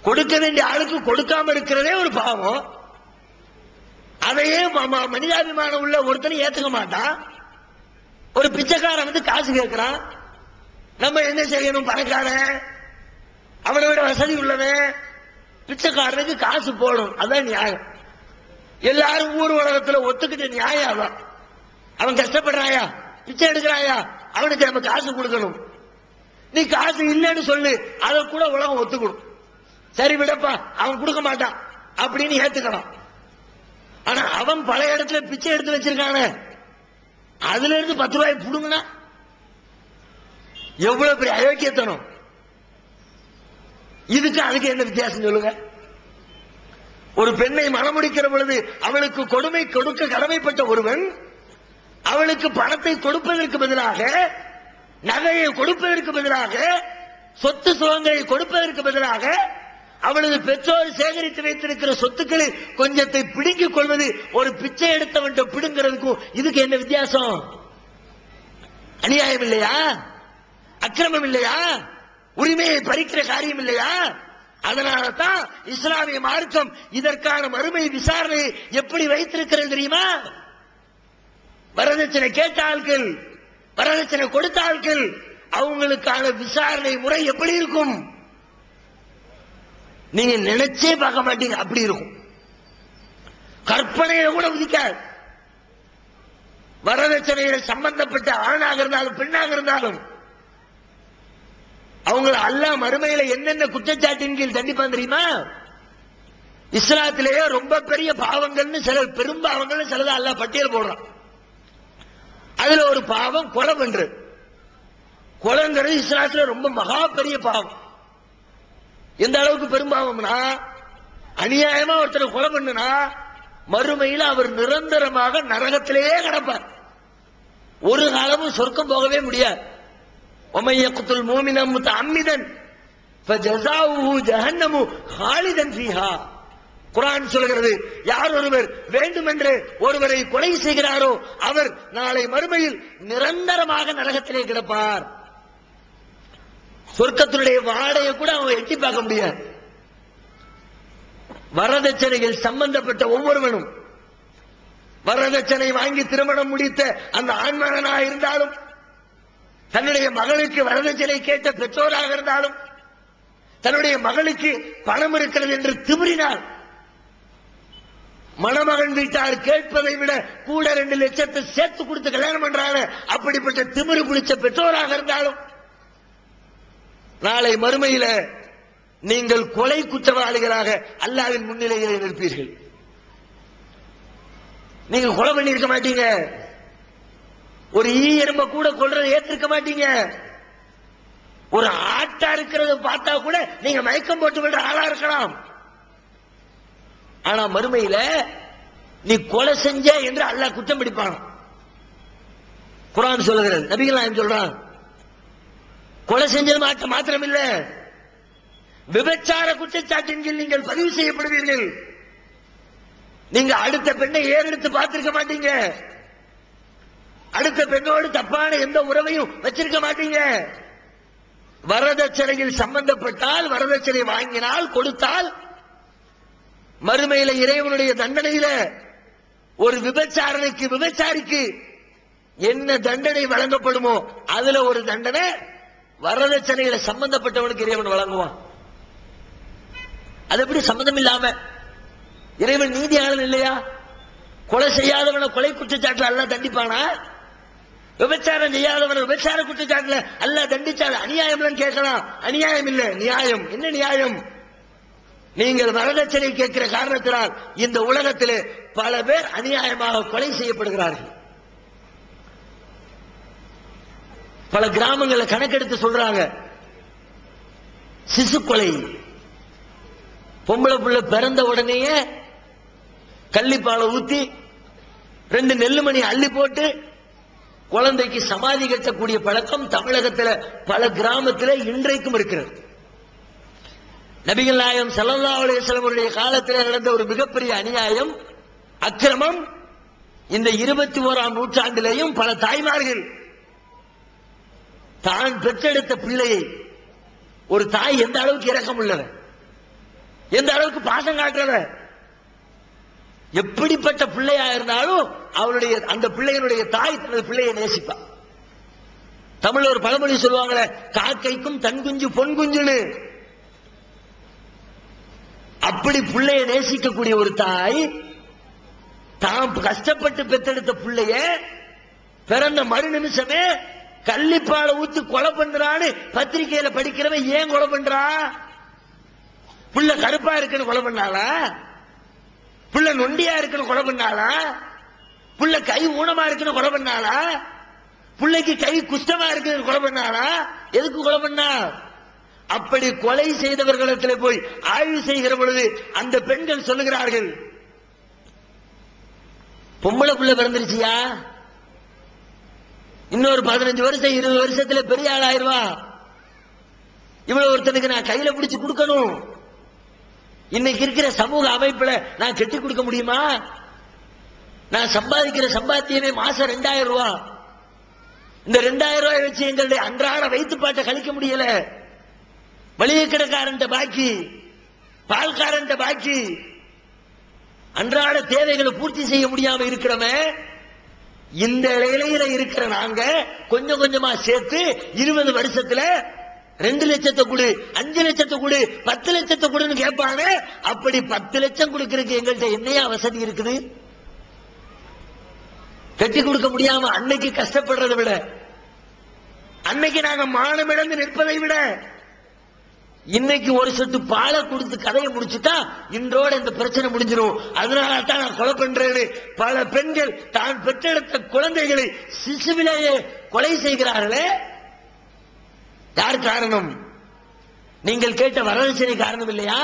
கொடுக்க வேண்டிய ஆளுக்கு கொடுக்காம இருக்கிறதே ஒரு பாவம். அதையே மனிதாபிமானம் உள்ள ஒருத்தனை ஏத்துக்க மாட்டான். ஒரு பிச்சைக்காரன் வந்து காசு கேட்கிறான், நம்ம என்ன செய்யணும்? பணக்காரன், அவனை விட வசதி உள்ளவன் பிச்சைக்காரனுக்கு காசு போடணும். அதான் நியாயம். எல்லாரும் ஊர் உலகத்தில் ஒத்துக்கிட்ட நியாயம் அதான். அவன் கஷ்டப்படுறாயா, பிச்சை எடுக்கிறாயா, அவனுக்கு நம்ம காசு கொடுக்கணும். நீ காசு இல்லைன்னு சொல்லு, அதை கூட உலகம் ஒத்துக்கணும். சரி விடப்பா, அவன் கொடுக்க மாட்டான் அப்படின்னு ஏத்துக்கலாம். ஆனா அவன் பல இடத்துல பிச்சை எடுத்து வச்சிருக்கானே, அதுல இருந்து 10 ரூபாய் புடுங்கினா எவ்வளவு பெரிய அயோக்கியத்தனம். இதுக்கு அதுக்கு என்ன வித்தியாசம் சொல்லுங்க? ஒரு பெண்ணை மணமுடிக்கிற பொழுது அவளுக்கு கொடுமை கொடுக்க கடமைப்பட்ட ஒருவன் அவளுக்கு பணத்தை கொடுப்பதற்கு பதிலாக, நகையை கொடுப்பதற்கு பதிலாக, சொத்து சுகங்களை கொடுப்பதற்கு பதிலாக அவளது பெற்றோர் சேகரித்து வைத்திருக்கிற சொத்துக்களில் கொஞ்சத்தை பிடுங்கிக் கொள்வது ஒரு பிச்சை எடுத்தவன் பிடுங்கிறதுக்கும் இதுக்கு என்ன வித்தியாசம்? அநியாயம் இல்லையா? அக்கிரமம் இல்லையா? உரிமையை பறிக்கிற காரியம் இல்லையா? அதனால தான் இஸ்லாமிய மார்க்கம் இதற்கான மறுமை விசாரணை எப்படி வைத்திருக்கிறது தெரியுமா? வரதட்சணை கேட்ட ஆட்கள், வரதட்சணை கொடுத்த ஆட்கள், அவங்களுக்கான விசாரணை முறை எப்படி இருக்கும் நீங்க நினைச்சே பார்க்க மாட்டீங்க. அப்படி இருக்கும். கற்பனையில கூட உதிக்காது. வரதட்சணையில் சம்பந்தப்பட்ட ஆணாக இருந்தாலும் பெண்ணாக இருந்தாலும் அவங்களை அல்லாஹ் மறுமையில என்னென்ன குற்றச்சாட்டின் கீழ் தண்டிப்பான் தெரியுமா? இஸ்லாத்திலேயே ரொம்ப பெரிய பாவங்கள்னு சில பெரும் பாவங்கள் சிலதான் அல்லாஹ் பட்டியல் போடுறான். அதுல ஒரு பாவம் கொலை பண்றது. கொலைங்கிறது இஸ்லாத்துல ரொம்ப மகா பெரிய பாவம். எந்த அளவுக்கு பெரும்பாவம்னா, அநியாயமா ஒருத்தர் கொலை பண்ணுனா மறுமையில் அவர் நிரந்தரமாக நரகத்திலேயே கிடப்பார். ஒரு காலமும் சொர்க்கம் போகவே முடியாது. ஒமையக்குத்துல் மூமின முத்தஅம்மிதன் ஃபஜஸாஉஹு ஜஹன்னமு ஹாலிதன் ஃபீஹா. குர்ஆன் சொல்கிறது, யார் ஒருவர் வேண்டுமென்று ஒருவரை கொலை செய்கிறாரோ அவர் நாளை மறுமையில் நிரந்தரமாக நரகத்திலே கிடப்பார். சொர்க்கத்தினுடைய வாடையை கூட அவங்க எட்டி பார்க்க முடியாது. வரதட்சணையில் சம்பந்தப்பட்ட ஒவ்வொருவனும், வரதட்சணை வாங்கி திருமணம் முடித்த அந்த ஆண்மகனாக இருந்தாலும், தன்னுடைய மகளுக்கு வரதட்சணை கேட்ட பெற்றோராக இருந்தாலும், தன்னுடைய மகளுக்கு பணம் இருக்கிறது என்று திமிரினார், மணமகன் வீட்டார் கேட்பதை விட கூட 2 லட்சத்தை சேர்த்து கொடுத்து கல்யாணம் பண்றாங்க, அப்படிப்பட்ட திமிரு பிடிச்ச பெற்றோராக இருந்தாலும், நாளை மறுமையில நீங்கள் கொலை குற்றவாளிகளாக அல்லாஹ்வின் முன்னிலையில் நிற்பீர்கள். நீங்க கொலை பண்ணி இருக்க மாட்டீங்க. ஒரு ஈ எறும்ப கூட கொல்றதை ஏற்றிருக்க மாட்டீங்க. ஒரு ஆட்டா இருக்கிறத பார்த்தா கூட நீங்க மயக்கம் போட்டு விடுற ஆளா இருக்கலாம். ஆனா மறுமையில நீ கொலை செஞ்ச என்று அல்லாஹ் குற்றம் பிடிப்பான். குர்ஆன் சொல்லுகிறது, நபிகள் நாயகம் சொல்றான், கொலை செஞ்சது மாத்திரம் இல்ல, விபச்சார குற்றச்சாட்டின் கீழ் நீங்கள் பதிவு செய்யப்படுவீர்கள். நீங்க அடுத்த பெண்ணை ஏறெடுத்து பார்த்திருக்க மாட்டீங்க. அடுத்த பெண்ணோடு தப்பான எந்த உறவையும் வச்சிருக்க மாட்டீங்க. வரதட்சணையில் சம்பந்தப்பட்டால், வரதட்சணை வாங்கினால், கொடுத்தால், மறுமையில இறைவனுடைய தண்டனையில ஒரு விபச்சாரிக்கு என்ன தண்டனை வழங்கப்படுமோ அதுல ஒரு தண்டனை வரதட்சணையில சம்பந்தப்பட்டவனுக்கு இறைவன் வழங்குவான். அது எப்படி சம்பந்தம் இல்லாம? இறைவன் நீதியாளன் இல்லையா? கொலை செய்யாதவனை கொலை குற்றச்சாட்டுல அல்லாஹ் தண்டிப்பானா? விபச்சாரம் செய்யாதவனை விபச்சார குற்றச்சாட்டுல அல்லாஹ் தண்டிச்சால் அநியாயம் கேட்கலாம். அநியாயம் இல்ல, நியாயம். என்ன நியாயம்? நீங்கள் வரதட்சணை கேட்கிற காரணத்தினால் இந்த உலகத்திலே பல பேர் அநியாயமாக கொலை செய்யப்படுகிறார்கள். பல கிராமங்களை கணக்கெடுத்து சொல்றாங்க, சிசு கொலை. பொம்பளை புள்ள பிறந்த உடனேயே கள்ளிப்பாலை ஊத்தி 2 நெல்லுமணி அள்ளி போட்டு குழந்தைக்கு சமாதி கட்டக்கூடிய பழக்கம் தமிழகத்தில் பல கிராமத்தில் இன்றைக்கும் இருக்கிறது. நபிகள் நாயகம் ஸல்லல்லாஹு அலைஹி வஸல்லம் அவருடைய காலத்தில் நடந்த ஒரு மிகப்பெரிய அநியாயம், அக்கிரமம். இந்த 21ஆம் நூற்றாண்டிலேயும் பல தாய்மார்கள் தான் பெற்றெடுத்த பிள்ளையை, ஒரு தாய் எந்த அளவுக்கு இரக்கம் உள்ளவர், எந்த அளவுக்கு பாசம் காட்டுறவர், எப்படிப்பட்ட பிள்ளையா இருந்தாலும் அவளுடைய அந்த பிள்ளையினுடைய தாய் தனது பிள்ளையை நேசிப்பா. தமிழ் ஒரு பழமொழி சொல்லுவாங்களே, காக்கைக்கும் தன் குஞ்சு பொன் குஞ்சுன்னு. அப்படி பிள்ளையை நேசிக்கக்கூடிய ஒரு தாய் தாம் கஷ்டப்பட்டு பெற்றெடுத்த பிள்ளைய பிறந்த மறு நிமிஷமே கள்ளிப்பாலை ஊத்து கொலை பண்றான்னு பத்திரிகையில படிக்கிறவன் ஏன் கொலை பண்றா? புள்ள கருப்பா இருக்குன்னு கொலை பண்ணாளா? புள்ள நொண்டியா இருக்குன்னு கொலை பண்ணாளா? புள்ள கை ஊனமா இருக்குன்னு கொலை பண்ணாளா? புள்ளைக்கு கை குஷ்டமா இருக்குன்னு கொலை பண்ணாளா? எதுக்கு கொலை பண்ணா? அப்படி கொலை செய்தவர்களிடத்தில் போய் ஆய்வு செய்கிற பொழுது அந்த பெண்கள் சொல்லுகிறார்கள், பொம்பளை புள்ள பிறந்துருச்சியா, இன்னொரு 15 வருஷம் 20 வருஷத்துல பெரிய ஆள் ஆயிருவா, இவ்வளவு ஒருத்தனுக்கு நான் கையில பிடிச்சு கொடுக்கணும். இன்னைக்கு இருக்கிற சமூக அமைப்புல நான் கட்டி கொடுக்க முடியுமா? நான் சம்பாதிக்கிற சம்பாத்தியமே மாசம் 2000 ரூபாய். இந்த 2000 ரூபாய் வச்சு எங்களுடைய அன்றாட வைத்துப்பாட்டை கழிக்க முடியல. மளிகை கடைக்காரன் பாக்கி, பால்காரன் பாக்கி, அன்றாட தேவைகளை பூர்த்தி செய்ய முடியாம இருக்கிறவன் இந்த இலையில இருக்கிற நாங்க கொஞ்சம் கொஞ்சமா சேர்த்து 20 வருஷத்துல 2 லட்சத்தை கொடு, 5 லட்சத்தை கொடு, 10 லட்சத்தை கொடுன்னு கேட்பாங்க. அப்படி 10 லட்சம் கொடுக்கறதுக்கு எங்கள்கிட்ட என்னையா வசதி இருக்குது? கட்டி கொடுக்க முடியாம அன்னைக்கு கஷ்டப்படுறதை விட, அன்னைக்கு நாங்க மானமிழந்து நிற்பதை விட, இன்னைக்கு ஒரு சொட்டு பாலை கொடுத்து கதையை முடிச்சுட்டா இன்றோட இந்த பிரச்சனை முடிஞ்சிடும். அதனால தான் நான் கொலை பண்றேன்னு பல பெண்கள் தான் பெற்றெடுத்த குழந்தைகளை சிசுவிலேயே கொலை செய்கிறார்களே. யார் காரணம்? நீங்கள் கேட்ட வரதட்சணை காரணம் இல்லையா?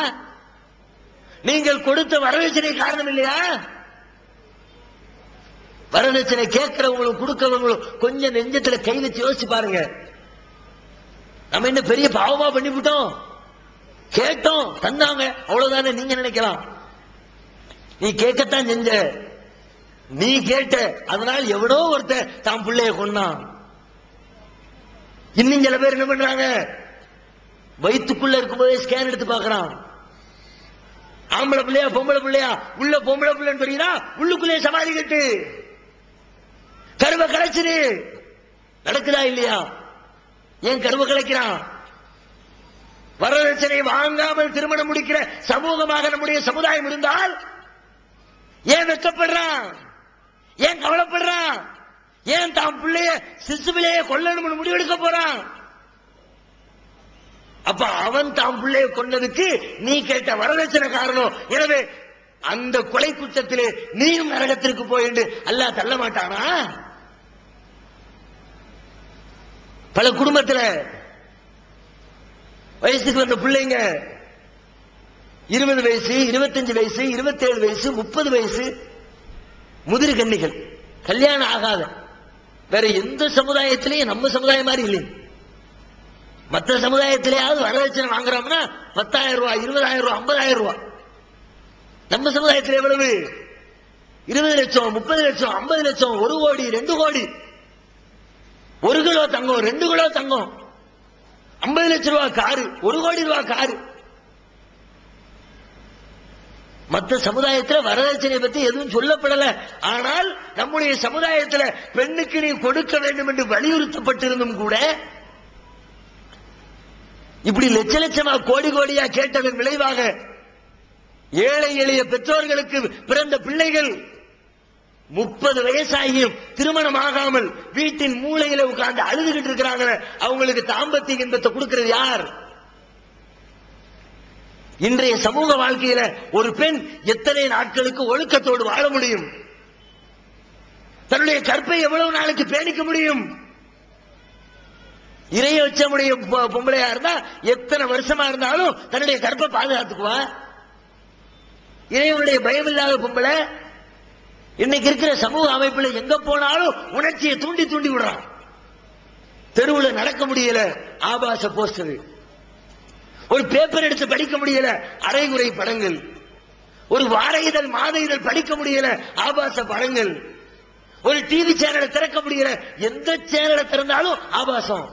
நீங்கள் கொடுத்த வரதட்சணை காரணம் இல்லையா? வரதட்சணை கேட்கிறவங்களும் கொடுக்கிறவங்களும் கொஞ்சம் நெஞ்சத்துல கை வச்சு யோசிச்சு பாருங்க. நம்ம என்ன பெரிய பாவமா பண்ணிவிட்டோம்? கேட்டோம், தந்தாங்க, அவ்வளவுதானே நீங்க நினைக்கலாம். நீ கேட்கத்தான் செஞ்ச, நீ கேட்ட, அதனால் எவனோ ஒருத்தர் தான் பிள்ளைய கொண்டான். இன்னும் சில பேர் என்ன பண்றாங்க, வயிற்றுக்குள்ள இருக்கும்போதே ஸ்கேன் எடுத்து பாக்குறான். ஆம்பளை பிள்ளையா பொம்பளை பிள்ளையா, உள்ள பொம்பளை பிள்ளைன்னு தெரியுதா, உள்ளுக்குள்ளே சமாதி கட்டு, கருவை கலைச்சிரு. நடக்குதா இல்லையா? ஏன் கருவை கலைக்கிறான்? வரதட்சணை வாங்காமல் திருமணம் முடிக்கிற சமூகமாக நம்முடைய சமுதாயம் இருந்தால் ஏன் வெட்கப்படுறான்? ஏன் கவலைப்படுறான்? ஏன் தான் பிள்ளைய சிசுவிலேயே கொல்லணும்னு முடிவெடுக்க போறான்? அப்ப அவன் தான் பிள்ளைய கொண்டதுக்கு நீ கேட்ட வரதட்சணை காரணம். எனவே அந்த கொலை குற்றத்திலே நீயும் நரகத்திற்கு போயிட்டு அல்லாஹ் தள்ள மாட்டானா? பல குடும்பத்தில் வயசுக்கு வந்த பிள்ளைங்க 20 வயசு, 25 வயசு, 27 வயசு, 30 வயசு, முதிர் கன்னிகள், கல்யாணம் ஆகாத. வேற எந்த சமுதாயத்திலையும் நம்ம சமுதாயம் மாதிரி இல்லை. மற்ற சமுதாயத்திலேயாவது வரதட்சணை வாங்குறோம்னா 10,000 ரூபாய், 20,000 ரூபாய், 50,000 ரூபாய். நம்ம சமுதாயத்தில் எவ்வளவு? 20 லட்சம், 30 லட்சம், 50 லட்சம், 1 கோடி, 2 கோடி. 1 கிலோ தங்கம், 2 கிலோ தங்கம், 50 லட்சம் ரூபாய் காரு, 1 கோடி ரூபாய் காரு. மற்ற சமுதாயத்தில் வரதட்சணை பத்தி எதுவும் சொல்லப்படல. ஆனால் நம்முடைய சமுதாயத்தில் பெண்ணுக்கு நீ கொடுக்க வேண்டும் என்று வலியுறுத்தப்பட்டிருந்தும் கூட இப்படி லட்ச லட்சமா கோடி கோடியா கேட்டதன் விளைவாக ஏழை எளிய பெற்றோர்களுக்கு பிறந்த பிள்ளைகள் 30 வயசாகியும் திருமணம் ஆகாமல் வீட்டின் மூலையில உட்கார்ந்து அழுதுகிட்டு இருக்கிறாங்க. அவங்களுக்கு தாம்பத்திய இன்பத்தை கொடுக்கிறது யார்? இன்றைய சமூக வாழ்க்கையில ஒரு பெண் எத்தனை நாட்களுக்கு ஒழுக்கத்தோடு வாழ முடியும்? தன்னுடைய கற்பை எவ்வளவு நாளைக்கு பேணிக்க முடியும்? இறையச்சமுடைய பொம்பளையா இருந்தா எத்தனை வருஷமா இருந்தாலும் தன்னுடைய கற்பை பாதுகாத்துக்குவா. இறைவனுடைய பயம் இல்லாத பொம்பளை இன்னைக்கு இருக்கிற சமூக அமைப்புல எங்க போனாலும் உணர்ச்சியை தூண்டி தூண்டி விடுறான். தெருவில் நடக்க முடியல, ஆபாச போஸ்டர். ஒரு பேப்பர் எடுத்து படிக்க முடியல, அரைகுறை படங்கள். ஒரு வார இதழ் மாத இதழ் படிக்க முடியல, ஆபாச படங்கள். ஒரு டிவி சேனலை திறக்க முடியல, எந்த சேனலை திறந்தாலும் ஆபாசம்.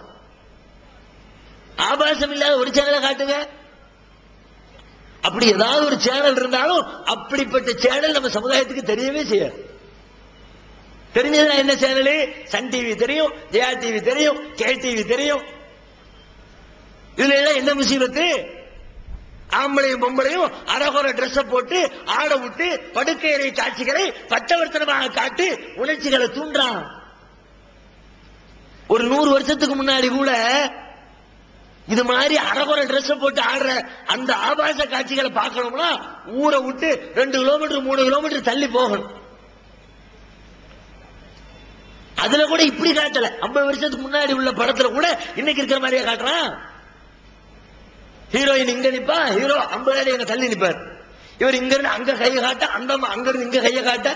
ஆபாசம் இல்லாத ஒரு சேனலை காட்டுங்க. அப்படி ஏதாவது ஒரு சேனல் இருந்தாலும் அப்படிப்பட்ட சேனல் நம்ம சமுதாயத்துக்கு தெரியவே செய்யாது. தெரிஞ்சதுன்னா என்ன சேனல்? சன் டிவி தெரியும், ஜெயா டிவி தெரியும், கே டிவி தெரியும். இதுல எல்லாம் என்ன முசீபத்து? ஆம்பளையும் பொம்பளையும் அரகுற டிரெஸ் போட்டு ஆட விட்டு படுக்கையறை காட்சிகளை பட்டவர்த்தனமாக காட்டி உணர்ச்சிகளை தூண்டான். ஒரு 100 வருஷத்துக்கு முன்னாடி கூட இது மாதிரி அரகுற டிரெஸ் போட்டு ஆடுற அந்த ஆபாச காட்சிகளை பார்க்கணும்னா ஊரை விட்டு 2 கிலோமீட்டர் 3 கிலோமீட்டர் தள்ளி போகணும். அதுல கூட இப்படி காட்டல. 50 வருஷத்துக்கு முன்னாடி உள்ள படத்துல கூட இன்னைக்கு இருக்கிற மாதிரியே காட்டுறான். ஹீரோயின் இங்க நிப்பா, ஹீரோ 50 அடி எங்க தள்ளி நிப்பார். இவர் இங்க இருந்து அங்க கையை காட்ட, அந்த அங்க இருந்து இங்க கையை காட்ட,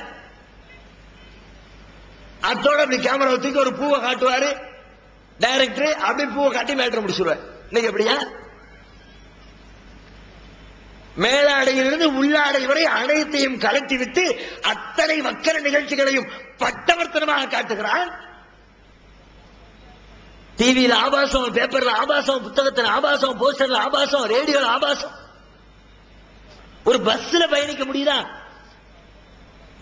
அதோட அப்படி கேமரா தூக்கி ஒரு பூவை காட்டுவாரு டைரக்டர், அப்படி பூவை காட்டி மேட்டர் முடிச்சுடுவார். இன்னைக்கு எப்படியா? மேலாடையிலிருந்து உள்ளாடை வரை அனைத்தையும் கலட்டி விட்டு அத்தனை வக்கர நிகழ்ச்சிகளையும் பட்டவர்த்தனமாக காட்டுகிறான். டிவியில் ஆபாசம், பேப்பர்ல ஆபாசம், புத்தகத்தில் ஆபாசம், போஸ்டர்ல ஆபாசம், ரேடியோல ஆபாசம். ஒரு பஸ்ல பயணிக்க முடியுதா?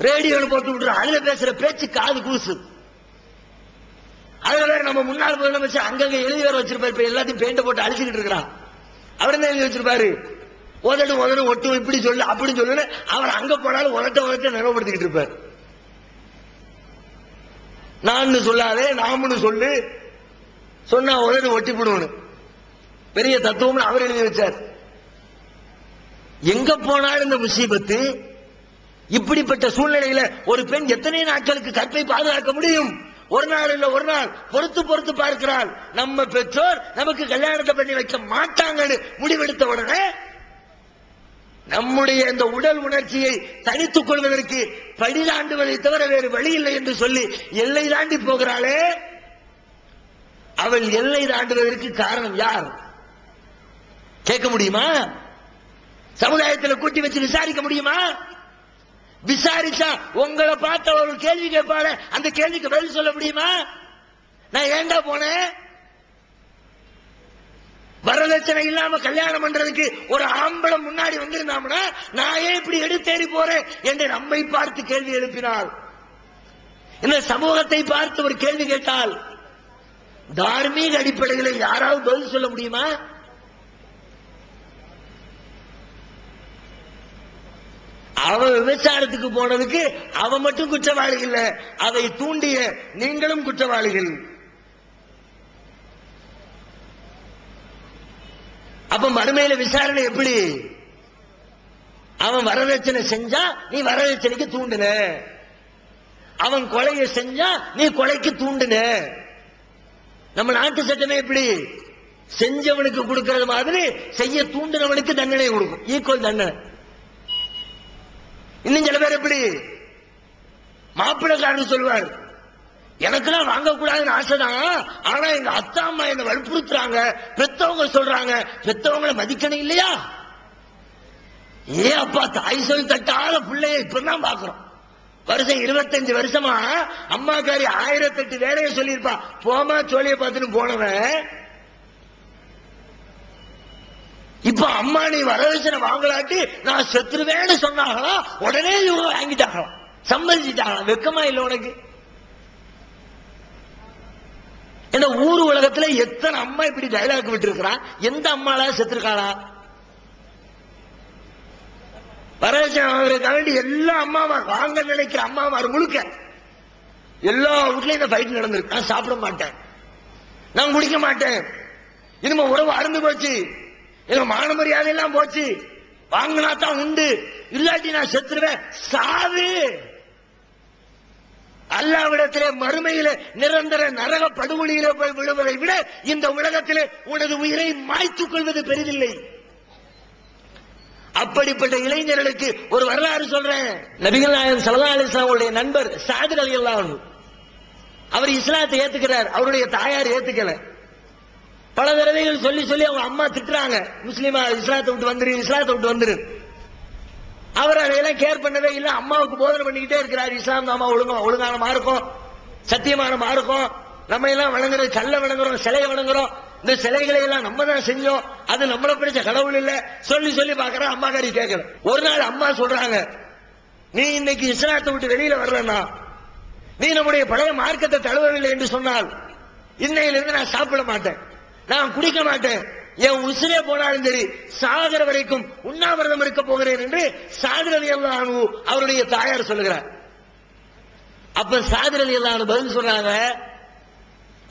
ரேடியோல போட்டு விட்டுற, அதுல பேசுற பேச்சு காது கூசு. அதுல வேற நம்ம முன்னாள் முதலமைச்சர் அங்கங்க எழுதி வேற வச்சிருப்பாரு. இப்ப எல்லாத்தையும் பெயிண்ட் போட்டு அழிச்சுக்கிட்டு இருக்கிறான். அவர் என்ன எழுதி வச்சிருப்பாரு? உதடு உதடு ஒட்டும், இப்படி சொல்லு அப்படி சொல்லு. அவர் அங்க போனாலும் உதட்ட நினைவுபடுத்திக்கிட்டு இருப்பார். நான் சொல்லாதே, நாமனு சொல்லு, சொன்னா உதடு ஒட்டி போடுவோம். பெரிய தத்துவம் அவர் எழுதி வச்சார். எங்க போனாலும் இந்த முசீபத்து. இப்படிப்பட்ட சூழ்நிலையில ஒரு பெண் எத்தனை நாட்களுக்கு கற்பை பாதுகாக்க முடியும்? ஒரு நாள் இல்ல ஒரு நாள் பொறுத்து பொறுத்து பார்க்கிறாள். நம்ம பெற்றோர் நமக்கு கல்யாணத்தை பண்ணி வைக்க மாட்டாங்கன்னு முடிவெடுத்த உடனே நம்முடைய இந்த உடல் உணர்ச்சியை தனித்துக் கொள்வதற்கு படி தாண்டுவதை தவிர வேறு வழி இல்லை என்று சொல்லி எல்லை தாண்டி போகிறாளே, அவள் எல்லை தாண்டுவதற்கு காரணம் யார்? கேட்க முடியுமா? சமுதாயத்தில் கூட்டி வச்சு விசாரிக்க முடியுமா? விசாரிச்சா உங்களை பார்த்த ஒரு கேள்வி கேட்பாரு, அந்த கேள்விக்கு பதில் சொல்ல முடியுமா? நான் ஏண்டா போனேன்? வரதட்சணை இல்லாம கல்யாணம் பண்றதுக்கு ஒரு ஆம்பளம் முன்னாடி வந்திருந்தாம்னா நான் ஏன் இப்படி எடுத்தேறி போறேன் என்று நம்மை பார்த்து கேள்வி எழுப்பினாள். இந்த சமூகத்தை பார்த்து ஒரு கேள்வி கேட்டால் தார்மீக அடிப்படையில் யாராவது பதில் சொல்ல முடியுமா? அவன் விபச்சாரத்துக்கு போனதுக்கு அவன் மட்டும் குற்றவாளி இல்ல, அதை தூண்டிய நீங்களும் குற்றவாளிகள். அப்ப மறுமையில விசாரணை எப்படி? அவன் வரதட்சணை செஞ்சா நீ வரதட்சணைக்கு தூண்டுன, அவன் கொலையை செஞ்சா நீ கொலைக்கு தூண்டுன. நம்ம நாட்டு சட்டமே எப்படி? செஞ்சவனுக்கு கொடுக்கிறது மாதிரி செய்ய தூண்டினவனுக்கு தண்டனை கொடுக்கும், ஈக்குவல் தண்டனை. இன்னும் சில பேர் எப்படி? மாப்பிள்ளைக்காரர் சொல்வார், எனக்குலாம் வாங்கக்கூடாதுன்னு ஆசைதான், ஆனா எங்க அத்தா அம்மா என்ன வற்புறுத்துறாங்க, பெத்தவங்க சொல்றாங்க, பெத்தவங்களை மதிக்கணும் இல்லையா? ஏ அப்பா, தாய் சொல் தட்டாத பிள்ளைய இப்பதான் பாக்குறோம். வருஷம் 25 வருஷமா அம்மாக்காரி 1008 வேலையை சொல்லியிருப்பா, போமா சோழிய பார்த்துன்னு போனவன் இப்ப அம்மா நீ வரதட்சணை வாங்கலாட்டி நான் செத்துருவேன்னு சொன்னாங்களா, உடனே இவங்க வாங்கிட்டாங்களாம், சம்மதிச்சிட்டாங்களாம். வெக்கமா இல்லை உனக்கு? இந்த ஊர் உலகத்துல எத்தனை அம்மா இப்படி டைலாக் விட்டு இருக்கிறான்? எந்த அம்மாளா செத்துருக்காளா? வரதட்சணை வாங்குறதுக்காக வேண்டி எல்லா அம்மாவா வாங்க நினைக்கிற அம்மாவார் முழுக்க எல்லா வீட்லயும் இந்த ஃபைட் நடந்திருக்கு. நான் சாப்பிட மாட்டேன், நான் குடிக்க மாட்டேன், இனிமே உறவு அருந்து போச்சு, எங்க மான மரியாதை எல்லாம் போச்சு, வாங்கினா தான் உண்டு, இல்லாட்டி நான் செத்துருவேன். சாவு. அல்லாவிடத்திலே மறுமையில நிரந்தர நரக படுகொலியில போய் விழுவதை விட இந்த உலகத்திலே உனது உயிரை மாய்த்துக் கொள்வது பெரிதில்லை. அப்படிப்பட்ட இளைஞர்களுக்கு ஒரு வரலாறு சொல்றேன். நபிகள் நாயகம் ஸல்லல்லாஹு அலைஹி வஸல்லம் அவருடைய நண்பர் சாத் ரலியல்லாஹு அன்ஹு, அவர் இஸ்லாத்தை ஏத்துக்கிறார், அவருடைய தாயார் ஏத்துக்கல. பல தடவைகள் சொல்லி சொல்லி அவங்க அம்மா திட்டுறாங்க, முஸ்லீமா இஸ்லாத்தை விட்டு வந்துரு, இஸ்லாத்தை விட்டு வந்துரு. அவர் அதையெல்லாம் கேர் பண்ணவே இல்லை, அம்மாவுக்கு போதனை பண்ணிக்கிட்டே இருக்கிறார். இஸ்லாம் தான் ஒழுங்கான மார்க்கம், சத்தியமான மார்க்கம், நம்ம எல்லாம் வணங்குறது கல்ல வணங்குறோம், சிலையை வணங்குறோம், இந்த சிலைகளை எல்லாம் நம்ம தான் செஞ்சோம், அது நம்மள பிடிச்ச கடவுள் இல்ல சொல்லி சொல்லி பாக்குற அம்மாக்காரி கேட்கல. ஒரு நாள் அம்மா சொல்றாங்க, நீ இன்னைக்கு இஸ்லாத்தை விட்டு வெளியில வரலன்னா, நீ நம்முடைய பழைய மார்க்கத்தை தழுவவில்லை என்று சொன்னால் இன்னையிலிருந்து நான் சாப்பிட மாட்டேன், நான் குடிக்க மாட்டேன், என் உசிரே போனாலும் சரி சாகர வரைக்கும் உண்ணாவிரதம் இருக்க போகிறேன் என்று சாத் ரலியல்லாஹு அன்ஹு அவருடைய தாயார் சொல்லுகிறார். அப்ப சாத் ரலியல்லாஹு அன்ஹு பதில் சொல்றாங்க,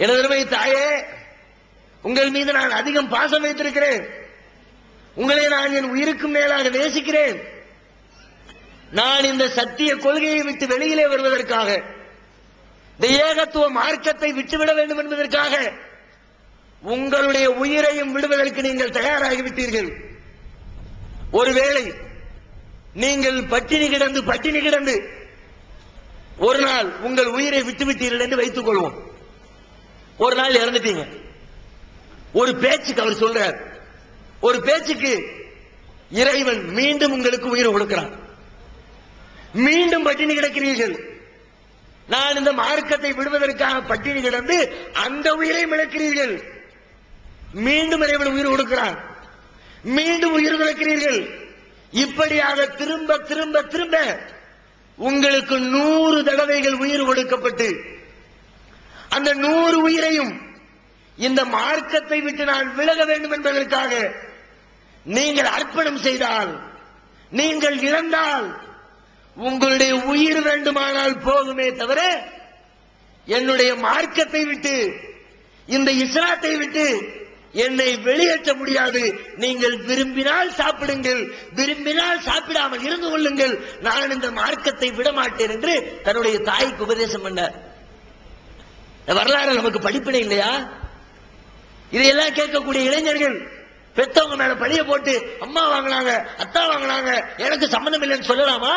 எனதருமை தாயே, உங்கள் மீது நான் அதிகம் பாசம் வைத்திருக்கிறேன், உங்களை நான் என் உயிருக்கு மேலாக நேசிக்கிறேன். நான் இந்த சத்திய கொள்கையை விட்டு வெளியிலே வருவதற்காக, இந்த ஏகத்துவ மார்க்கத்தை விட்டுவிட வேண்டும் என்பதற்காக உங்களுடைய உயிரையும் விடுவதற்கு நீங்கள் தயாராகிவிட்டீர்கள். ஒருவேளை நீங்கள் பட்டினி கிடந்து ஒரு நாள் உங்கள் உயிரை விட்டுவிட்டீர்கள் என்று வைத்துக் கொள்வோம். ஒரு நாள் இறந்துட்டீங்க. ஒரு பேச்சுக்கு அவர் சொல்றார், ஒரு பேச்சுக்கு இறைவன் மீண்டும் உங்களுக்கு உயிரை கொடுக்கிறான். மீண்டும் பட்டினி கிடக்கிறீர்கள். நான் இந்த மார்க்கத்தை விடுவதற்காக பட்டினி கிடந்து அந்த உயிரை இழக்கிறீர்கள். மீண்டும் இறைவன் உயிர் கொடுக்கிறான். மீண்டும் உயிர் இழக்கிறீர்கள். இப்படியாக திரும்ப திரும்ப திரும்ப உங்களுக்கு 100 தடவைகள் உயிர் கொடுக்கப்பட்டு அந்த 100 உயிரையும் இந்த மார்க்கத்தை விட்டு நான் விலக வேண்டும் என்பதற்காக நீங்கள் அர்ப்பணம் செய்தால், நீங்கள் இழந்தால் உங்களுடைய உயிர் வேண்டுமானால் போகுமே தவிர என்னுடைய மார்க்கத்தை விட்டு, இந்த இஸ்லாத்தை விட்டு என்னை வெளியேற்ற முடியாது. நீங்கள் விரும்பினால் சாப்பிடுங்கள், விரும்பினால் சாப்பிடாமல் இருந்து கொள்ளுங்கள், நான் இந்த மார்க்கத்தை விட மாட்டேன் என்று தன்னுடைய தாய்க்கு உபதேசம் பண்ணார். வரலாறு நமக்கு படிப்பினை இல்லையா? இதையெல்லாம் கேட்கக்கூடிய இளைஞர்கள் பெற்றவங்க மேல பழிய போட்டு அம்மா வாங்கினாங்க, அத்தா வாங்கினாங்க, எனக்கு சம்பந்தம் இல்லைன்னு சொல்லலாமா?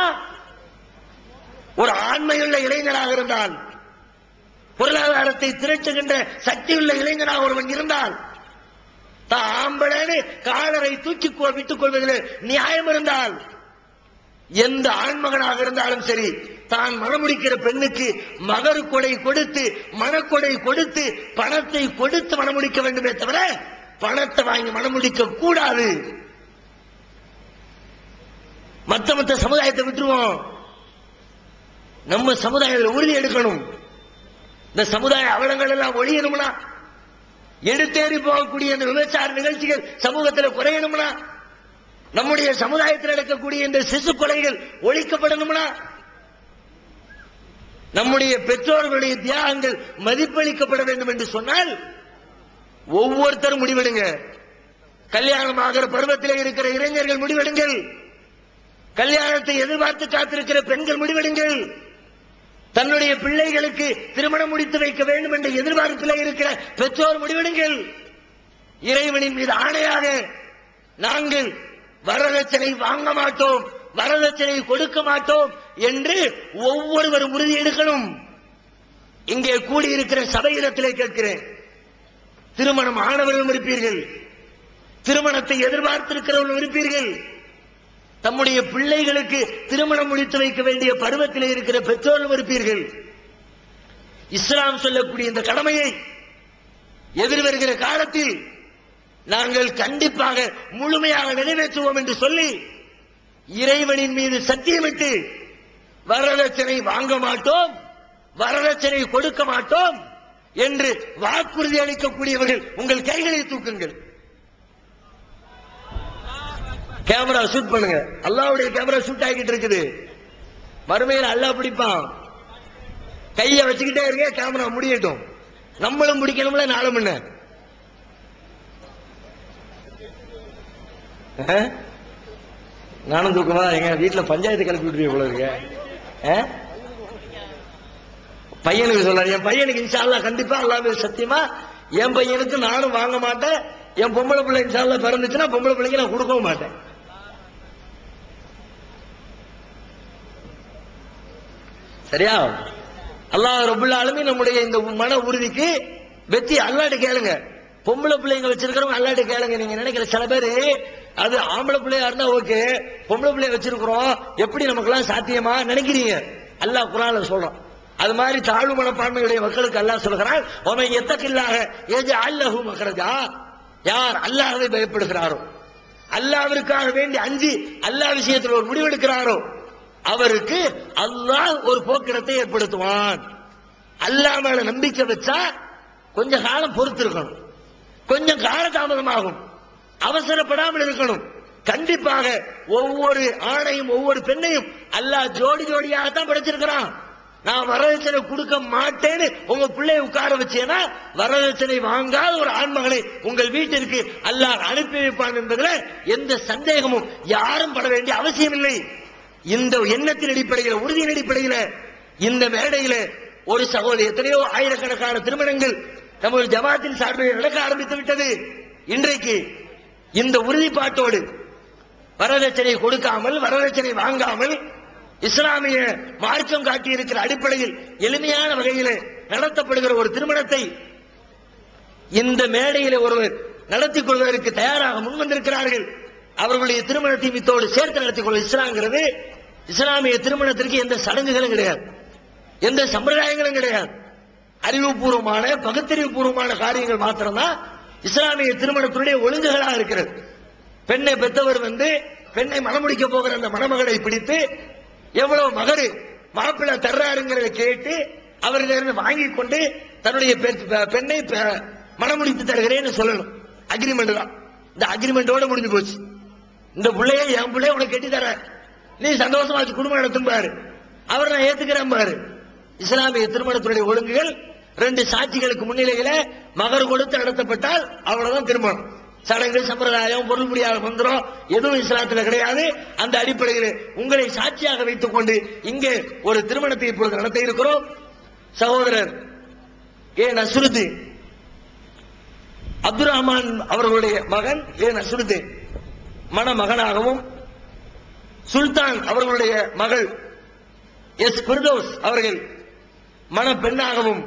ஒரு ஆண்மையுள்ள இளைஞராக இருந்தால், பொருளாதாரத்தை திரட்டுகின்ற சக்தியுள்ள இளைஞராக ஒருவன் இருந்தால், தான் ஆம்பளேன்னு காலரை தூக்கி விட்டுக் கொள்வதில் நியாயம் இருந்தால், எந்த ஆண்மகனாக இருந்தாலும் சரி, தான் மணமுடிக்கிற பெண்ணுக்கு மகரு கொடை கொடுத்து, மணக்கொடை கொடுத்து, பணத்தை கொடுத்து மணமுடிக்க வேண்டுமே தவிர பணத்தை வாங்கி மணமுடிக்க கூடாது. மத்த சமுதாயத்தை விட்டுருவோம், நம்ம சமுதாயத்தில் உறுதி எடுக்கணும். இந்த சமுதாய அவலங்கள் எல்லாம் ஒழியணும்னா, எடுத்தேறி போகக்கூடிய இந்த விபச்சார நிகழ்ச்சிகள் சமூகத்தில் குறையணும்னா, நம்முடைய சமுதாயத்தில் நடக்கக்கூடிய இந்த சிசு கொலைகள் ஒழிக்கப்படணும்னா, நம்முடைய பெற்றோர்களுடைய தியாகங்கள் மதிப்பளிக்கப்பட வேண்டும் என்று சொன்னால் ஒவ்வொருத்தரும் முடிவெடுங்க. கல்யாணம் ஆகிற பருவத்தில் இருக்கிற இளைஞர்கள் முடிவெடுங்கள். கல்யாணத்தை எதிர்பார்த்து காத்திருக்கிற பெண்கள் முடிவெடுங்கள். தன்னுடைய பிள்ளைகளுக்கு திருமணம் முடித்து வைக்க வேண்டும் என்ற எதிர்பார்ப்பில் இருக்கிற பெற்றோர் முடிவெடுங்கள். இறைவனின் மீது ஆணையாக நாங்கள் வரதட்சணை வாங்க மாட்டோம், வரதட்சணை கொடுக்க மாட்டோம் என்று ஒவ்வொருவரும் உறுதி எடுக்கணும். இங்கே கூடியிருக்கிற சபையிடத்திலே கேட்கிறேன், திருமணம் ஆனவர்களும் இருப்பீர்கள், திருமணத்தை எதிர்பார்த்திருக்கிறவர்களும் இருப்பீர்கள், தம்முடைய பிள்ளைகளுக்கு திருமணம் முடித்து வைக்க வேண்டிய பருவத்தில் இருக்கிற பெற்றோர்களும் இருப்பீர்கள். இஸ்லாம் சொல்லக்கூடிய இந்த கடமையை எதிர்வருகிற காலத்தில் நாங்கள் கண்டிப்பாக முழுமையாக நிறைவேற்றுவோம் என்று சொல்லி இறைவனின் மீது சத்தியமிட்டு வரதட்சணை வாங்க மாட்டோம், வரதட்சணை கொடுக்க மாட்டோம் என்று வாக்குறுதி அளிக்கக்கூடியவர்கள் உங்கள் கைகளை தூக்குங்கள். கேமரா ஷூட் பண்ணுங்க. அல்லாஹ்வுடைய கேமரா ஷூட் ஆகிட்டு இருக்குது. மறுமையில் அல்லாஹ் பிடிப்பான். கையை வச்சுக்கிட்டே இருக்க, கேமரா முடியட்டும். நம்மளும் பிடிக்கணும்ல நாளும் என்ன. நானும் தூக்கமா எங்க வீட்டுல பஞ்சாயத்து கிளப்பி விட்டுருவீங்க போல இருக்க. பையனுக்கு சொல்றாரு, என் பையனுக்கு இன்ஷா அல்லாஹ் கண்டிப்பா அல்லாஹ் சத்தியமா என் பையனுக்கு நானும் வாங்க மாட்டேன். என் பொம்பளை பிள்ளை இன்ஷா அல்லாஹ் பிறந்துச்சுன்னா பொம்பளை பிள்ளைக்கு நான் கொடுக்கவும் மாட்டேன். சரியா? அல்லாஹ் ரப்பல் ஆலமீன் நம்முடைய இந்த மன உறுதிக்கு வெற்றி அல்லாஹ்ட்ட கேளுங்க. பொம்பளை பிள்ளைங்க வச்சிருக்கிறவங்க அல்லாஹ்ட்ட கேளுங்க. நீங்க நினைக்கிற சில பேரு அது ஆம்பளை பிள்ளையா இருந்தா ஓகே, பொம்பளை பிள்ளைய வச்சிருக்கிறோம் எப்படி நமக்கெல்லாம் சாத்தியமா நினைக்கிறீங்க? அல்லாஹ் குர்ஆன்ல சொல்றான். அது மாதிரி தாழ்வு மனப்பான்மையுடைய மக்களுக்கு அல்லாஹ் சொல்கிறான், வமன் யத்தகில்லாஹ யஜ்அல் லஹு மக்ரஜா. யார் அல்லாஹ்வை பயப்படுகிறாரோ, அல்லாஹ்விற்காக வேண்டி அஞ்சி அல்லாஹ் விஷயத்தில் ஒரு முடிவெடுக்கிறாரோ அவருக்கு அல்லாஹ் ஒரு போக்கிடத்தை ஏற்படுத்துவான். அல்லாஹ் மேல நம்பிக்கை வச்சா கொஞ்ச காலம் பொறுத்து இருக்கணும், கொஞ்சம் காலதாமதமாகும், அவசரப்படாமல் இருக்கணும். கண்டிப்பாக ஒவ்வொரு ஆணையும் ஒவ்வொரு பெண்ணையும் அல்லாஹ் ஜோடி ஜோடியாகத்தான் படைச்சிருக்கிறான். நான் வரதட்சணை கொடுக்க மாட்டேன்னு உங்க பிள்ளையை உட்கார வச்சேன்னா வரதட்சணை வாங்காத ஒரு ஆண்மகனை உங்கள் வீட்டிற்கு அல்லாஹ் அனுப்பி வைப்பான் என்பதில் எந்த சந்தேகமும் யாரும் பட வேண்டிய அவசியம் இல்லை. இந்த எண்ணத்தின் அடிப்படையில், உறுதியின் அடிப்படையில் இந்த மேடையில் ஒரு சகோதரி, எத்தனையோ ஆயிரக்கணக்கான திருமணங்கள் நம்ம ஜமாத்தின் சார்பில் நடக்க ஆரம்பித்து விட்டது. இன்றைக்கு இந்த உறுதிப்பாட்டோடு வரதட்சணை கொடுக்காமல், வரதட்சணை வாங்காமல், இஸ்லாமிய மார்க்கம் காட்டி இருக்கிற அடிப்படையில் எளிமையான வகையில் நடத்தப்படுகிற ஒரு திருமணத்தை இந்த மேடையில் ஒருவர் நடத்திக் கொள்வதற்கு தயாராக முன்வந்திருக்கிறார்கள். அவர்களுடைய திருமணத்தை இத்தோடு சேர்த்து நடத்திக் கொள்ள இஸ்லாம்ங்கிறது இஸ்லாமிய திருமணத்திற்கு எந்த சடங்குகளும் கிடையாது, எந்த சம்பிரதாயங்களும் கிடையாது. அறிவுபூர்வமான பகுத்தறிவு பூர்வமான காரியங்கள் மாத்திரம்தான் இஸ்லாமிய திருமணத்தினுடைய ஒழுங்குகளாக இருக்கிறது. பெண்ணை பெற்றவர் பெண்ணை மணமுடிக்க போகிற அந்த மணமகளை பிடித்து எவ்வளவு மகரு மாப்பிள்ளை தர்றாருங்கிறத கேட்டு அவரிலிருந்து வாங்கி கொண்டு தன்னுடைய பெண்ணை மணமுடித்து தருகிறேன்னு சொல்லணும். அக்ரிமெண்ட் தான். இந்த அக்ரிமெண்டோட முடிஞ்சு போச்சு. இந்த பிள்ளைய என் பிள்ளைய உனக்கு கட்டி தர, நீ சந்தோஷமா வச்சு குடும்பம் நடத்தும் பாரு, அவர் நான் ஏத்துக்கிறேன் பாரு. இஸ்லாமிய திருமணத்துடைய ஒழுங்குகள் 2 சாட்சிகளுக்கு முன்னிலையில மகர் கொடுத்து நடத்தப்பட்டால் அவ்வளவுதான் திருமணம். சடங்கு சம்பிரதாயம் பொருள் முடியாத மந்திரம் எதுவும் இஸ்லாத்தில் கிடையாது. அந்த அடிப்படையில் உங்களை சாட்சியாக வைத்துக் கொண்டு இங்கே ஒரு திருமணத்தை இப்பொழுது நடத்த இருக்கிறோம். சகோதரர் ஏ நஸ்ருதீன் அப்துல் ரஹ்மான் அவர்களுடைய மகன் ஏ நஸ்ருதீன் மணமகனாகவும், சுல்தான் அவர்களுடைய மகள் எஸ் ஃபிர்தௌஸ் அவர்கள் மணப்பெண்ணாகவும்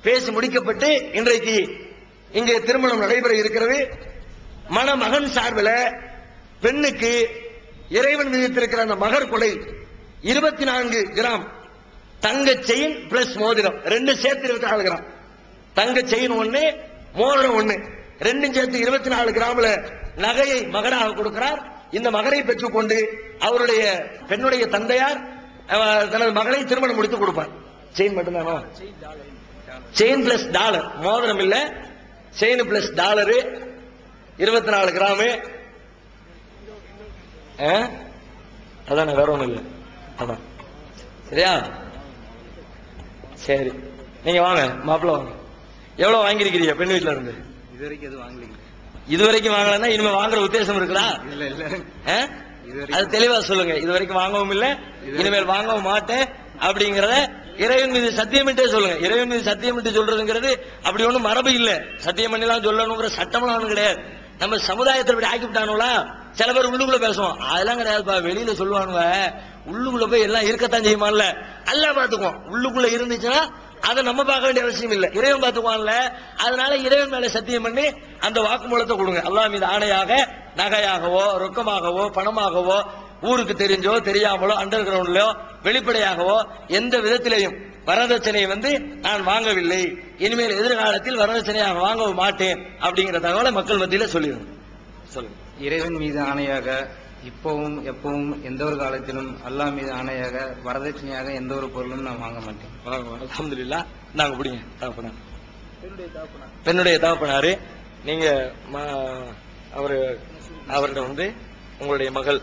பேசி முடிக்கப்பட்டு இன்றைக்கு இங்கே திருமணம் நடைபெற இருக்கிறது. மணமகன் சார்பில் பெண்ணுக்கு இறைவன் விதித்திருக்கிற அந்த மகர் கொடை 24 கிராம் தங்க செயின் பிளஸ் மோதிரம் 2 சேர்த்து 24 கிராம். தங்க செயின் 1, மோதிரம் 1, 2 சேர்த்து 24 கிராம்ல நகையை மகராக கொடுக்கிறார். இந்த மகரை பெற்றுக்கொண்டு அவருடைய பெண்ணுடைய தந்தையார் தனது மகளை திருமணம் முடித்து கொடுப்பார். செயின் மட்டும்தானோ? செயின் பிளஸ் டாலர், மோதிரம் இல்ல, செயின் பிளஸ் டாலரு 24 கிராமு. அதான, வேற ஒண்ணும் இல்ல. அதான் சரியா? சரி, நீங்க வாங்க மாப்பிள்ள வாங்க. எவ்வளவு வாங்கிருக்கிறீங்க பெண் வீட்டுல இருந்து? இதுவரைக்கும் எதுவும் வாங்கலீங்க. இதுவரைக்கும் வாங்கலன்னா இனிமே வாங்குற உத்தேசம் இருக்குதா? இல்ல இல்ல, அது தெளிவா சொல்லுங்க. இதுவரைக்கும் வாங்கவும் இல்ல, இனிமேல் வாங்கவும் மாட்டேன் அப்படிங்கறத இறைவன் மீது சத்தியமிட்டே சொல்லுங்க. இறைவன் மீது சத்தியமிட்டு சொல்றதுங்கிறது அப்படி ஒண்ணும் மரபு இல்ல. சத்தியம் பண்ணிலாம் சொல்லணுங்கிற சட்டம்லாம் ஒண்ணும் கிடையாது. நம்ம சமுதாயத்தில் இப்படி ஆக்கிவிட்டானுங்களா? சில பேர் உள்ளுக்குள்ள பேசுவோம், அதெல்லாம் கிடையாதுப்பா, வெளியில சொல்லுவானுங்க, உள்ளுக்குள்ள போய் எல்லாம் இருக்கத்தான் செய்யுமான்ல. அல்ல பாத்துக்குவோம். உள்ளுக்குள்ள இருந்துச்சுன்னா அதை நம்ம பார்க்க வேண்டிய அவசியம் இல்ல, இறைவன் பார்த்துக்குவான்ல. அதனால இறைவன் மேல சத்தியம் பண்ணி அந்த வாக்குமூலத்தை கொடுங்க. அல்லாஹ் மீது ஆணையாக நகையாகவோ ரொக்கமாகவோ பணமாகவோ ஊருக்கு தெரிஞ்சோ தெரியாமலோ அண்டர் கிரவுண்ட்லயோ வெளிப்படையாகவோ எந்த விதத்திலையும் வரதட்சணை நான் வாங்கவில்லை, இனிமேல் எதிர்காலத்தில் வரதட்சணையாக வாங்கவும் மாட்டேன் அப்படிங்கிற தகவலை மக்கள் மத்தியில சொல்லிடணும். சொல்லுங்க. இறைவன் மீது ஆணையாக இப்பவும் எப்பவும் எந்த ஒரு காலத்திலும் அல்லாஹ் மீது ஆணையாக வரதட்சணையாக எந்த ஒரு பொருளும் நான் வாங்க மாட்டேன். அல்ஹம்துலில்லாஹ். நாங்க பிடிங்க தகப்பனார், பெண்ணுடைய தகப்பனாரு. நீங்க அவர்கிட்ட உங்களுடைய மகள்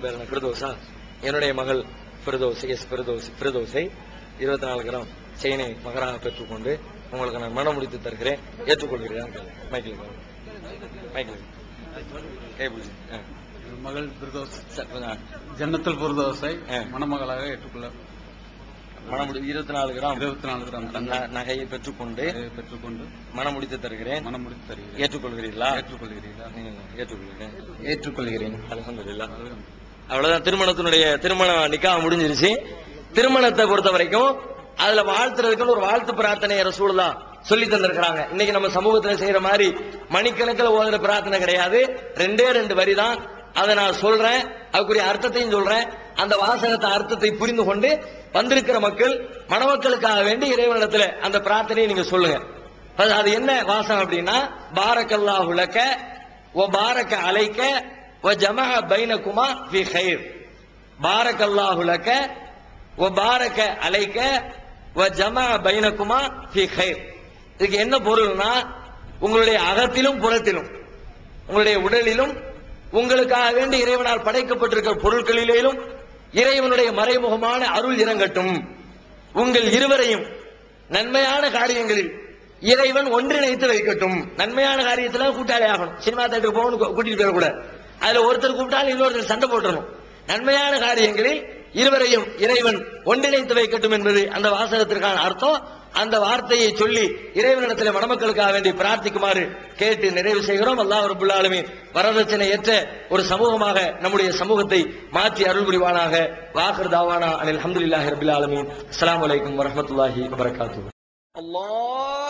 பேர் என்ன? ஃபிர்தௌஸா? என்னுடைய மகள் ஃபிர்தௌஸ், எஸ் ஃபிர்தௌஸை 24 கிராம் செயினை மகராக பெற்றுக்கொண்டு உங்களுக்கு நான் மனம் முடித்து தருகிறேன், ஏற்றுக்கொள்கிறேன். மைக்கில் மகள் ஃபிர்தௌஸ் ஜன்னத்துல் ஃபிர்தௌஸை மணமகளாக ஏற்றுக்கொள்ள மனமுடி 24 கிராம் நகையை பெற்றுக்கொண்டு மனம் முடித்து தருகிறேன். ஏற்றுக்கொள்கிறீர்களா? ஏற்றுக்கொள்கிறேன். அல்ஹம்துலில்லாஹ். அவ்வளவுதான். திருமண நிக்காஹ் முடிஞ்சிருச்சு. திருமணத்தை பொறுத்த வரைக்கும் அதுல வாழ்த்துறதுக்குன்னு ஒரு வாழ்த்து பிரார்த்தனை ரசூலுல்லாஹ் சொல்லி தந்திருக்கிறாங்க. இன்னைக்கு நம்ம சமூகத்துல செய்யற மாதிரி மணிக்கணக்கில் ஓதுற பிரார்த்தனை கிடையாது. 2 வரி தான். அதை நான் சொல்றேன், அதுக்குரிய அர்த்தத்தையும் சொல்றேன். அந்த வாசகத்தை அர்த்தத்தை புரிந்து கொண்டு வந்திருக்கிற மக்கள் மணமக்களுக்காக வேண்டி இறைவனிடத்துல அந்த பிரார்த்தனையை நீங்க சொல்லுங்க. அது என்ன வாசகம் அப்படின்னா, பாரக்கல்லாஹு லக வ பாரக அலைக வ ஜமஅ பைனகுமா ஃபீ கைர். பாரக்கல்லாஹு லக வ பாரக அலைக வ ஜமஅ பைனகுமா ஃபீ கைர். இதுக்கு என்ன பொருள்னா, உங்களுடைய அகத்திலும் புறத்திலும், உங்களுடைய உடலிலும் உங்களுக்காக வேண்டி இறைவனால் படைக்கப்பட்டிருக்கிற பொருட்களிலும் இறைவனுடைய மறைமுகமான அருள் இறங்கட்டும். உங்கள் இருவரையும் நன்மையான காரியங்களில் இறைவன் ஒன்றிணைத்து வைக்கட்டும். நன்மையான காரியத்துல கூட்டாளி ஆகணும். சினிமா தேட்டருக்கு போகணும், கூட்டிட்டு போயிடக்கூடாது. அதுல ஒருத்தர் கூப்பிட்டாலும் இன்னொருத்தர் சண்டை போட்டுறணும். நன்மையான காரியங்களில் இருவரையும் இறைவன் ஒன்றிணைத்து வைக்கட்டும் என்பது அந்த வாசகத்திற்கான அர்த்தம். அந்த வார்த்தையை சொல்லி இறைவனிடத்தில் மணமக்களுக்காக வேண்டி பிரார்த்திக்குமாறு கேட்டு நிறைவு செய்கிறோம். அல்லாஹ் ரப்பல் ஆலமீன் வரதட்சணை ஏற்ற ஒரு சமூகமாக நம்முடைய சமூகத்தை மாற்றி அருள் புரிவானாக. வாஹிர் தாவானா அல்ஹம்துலில்லாஹி ரப்பில் ஆலமீன். அஸ்ஸலாமு அலைக்கும் வரஹ்மத்துல்லாஹி வபரகாத்துஹு. அல்லாஹ்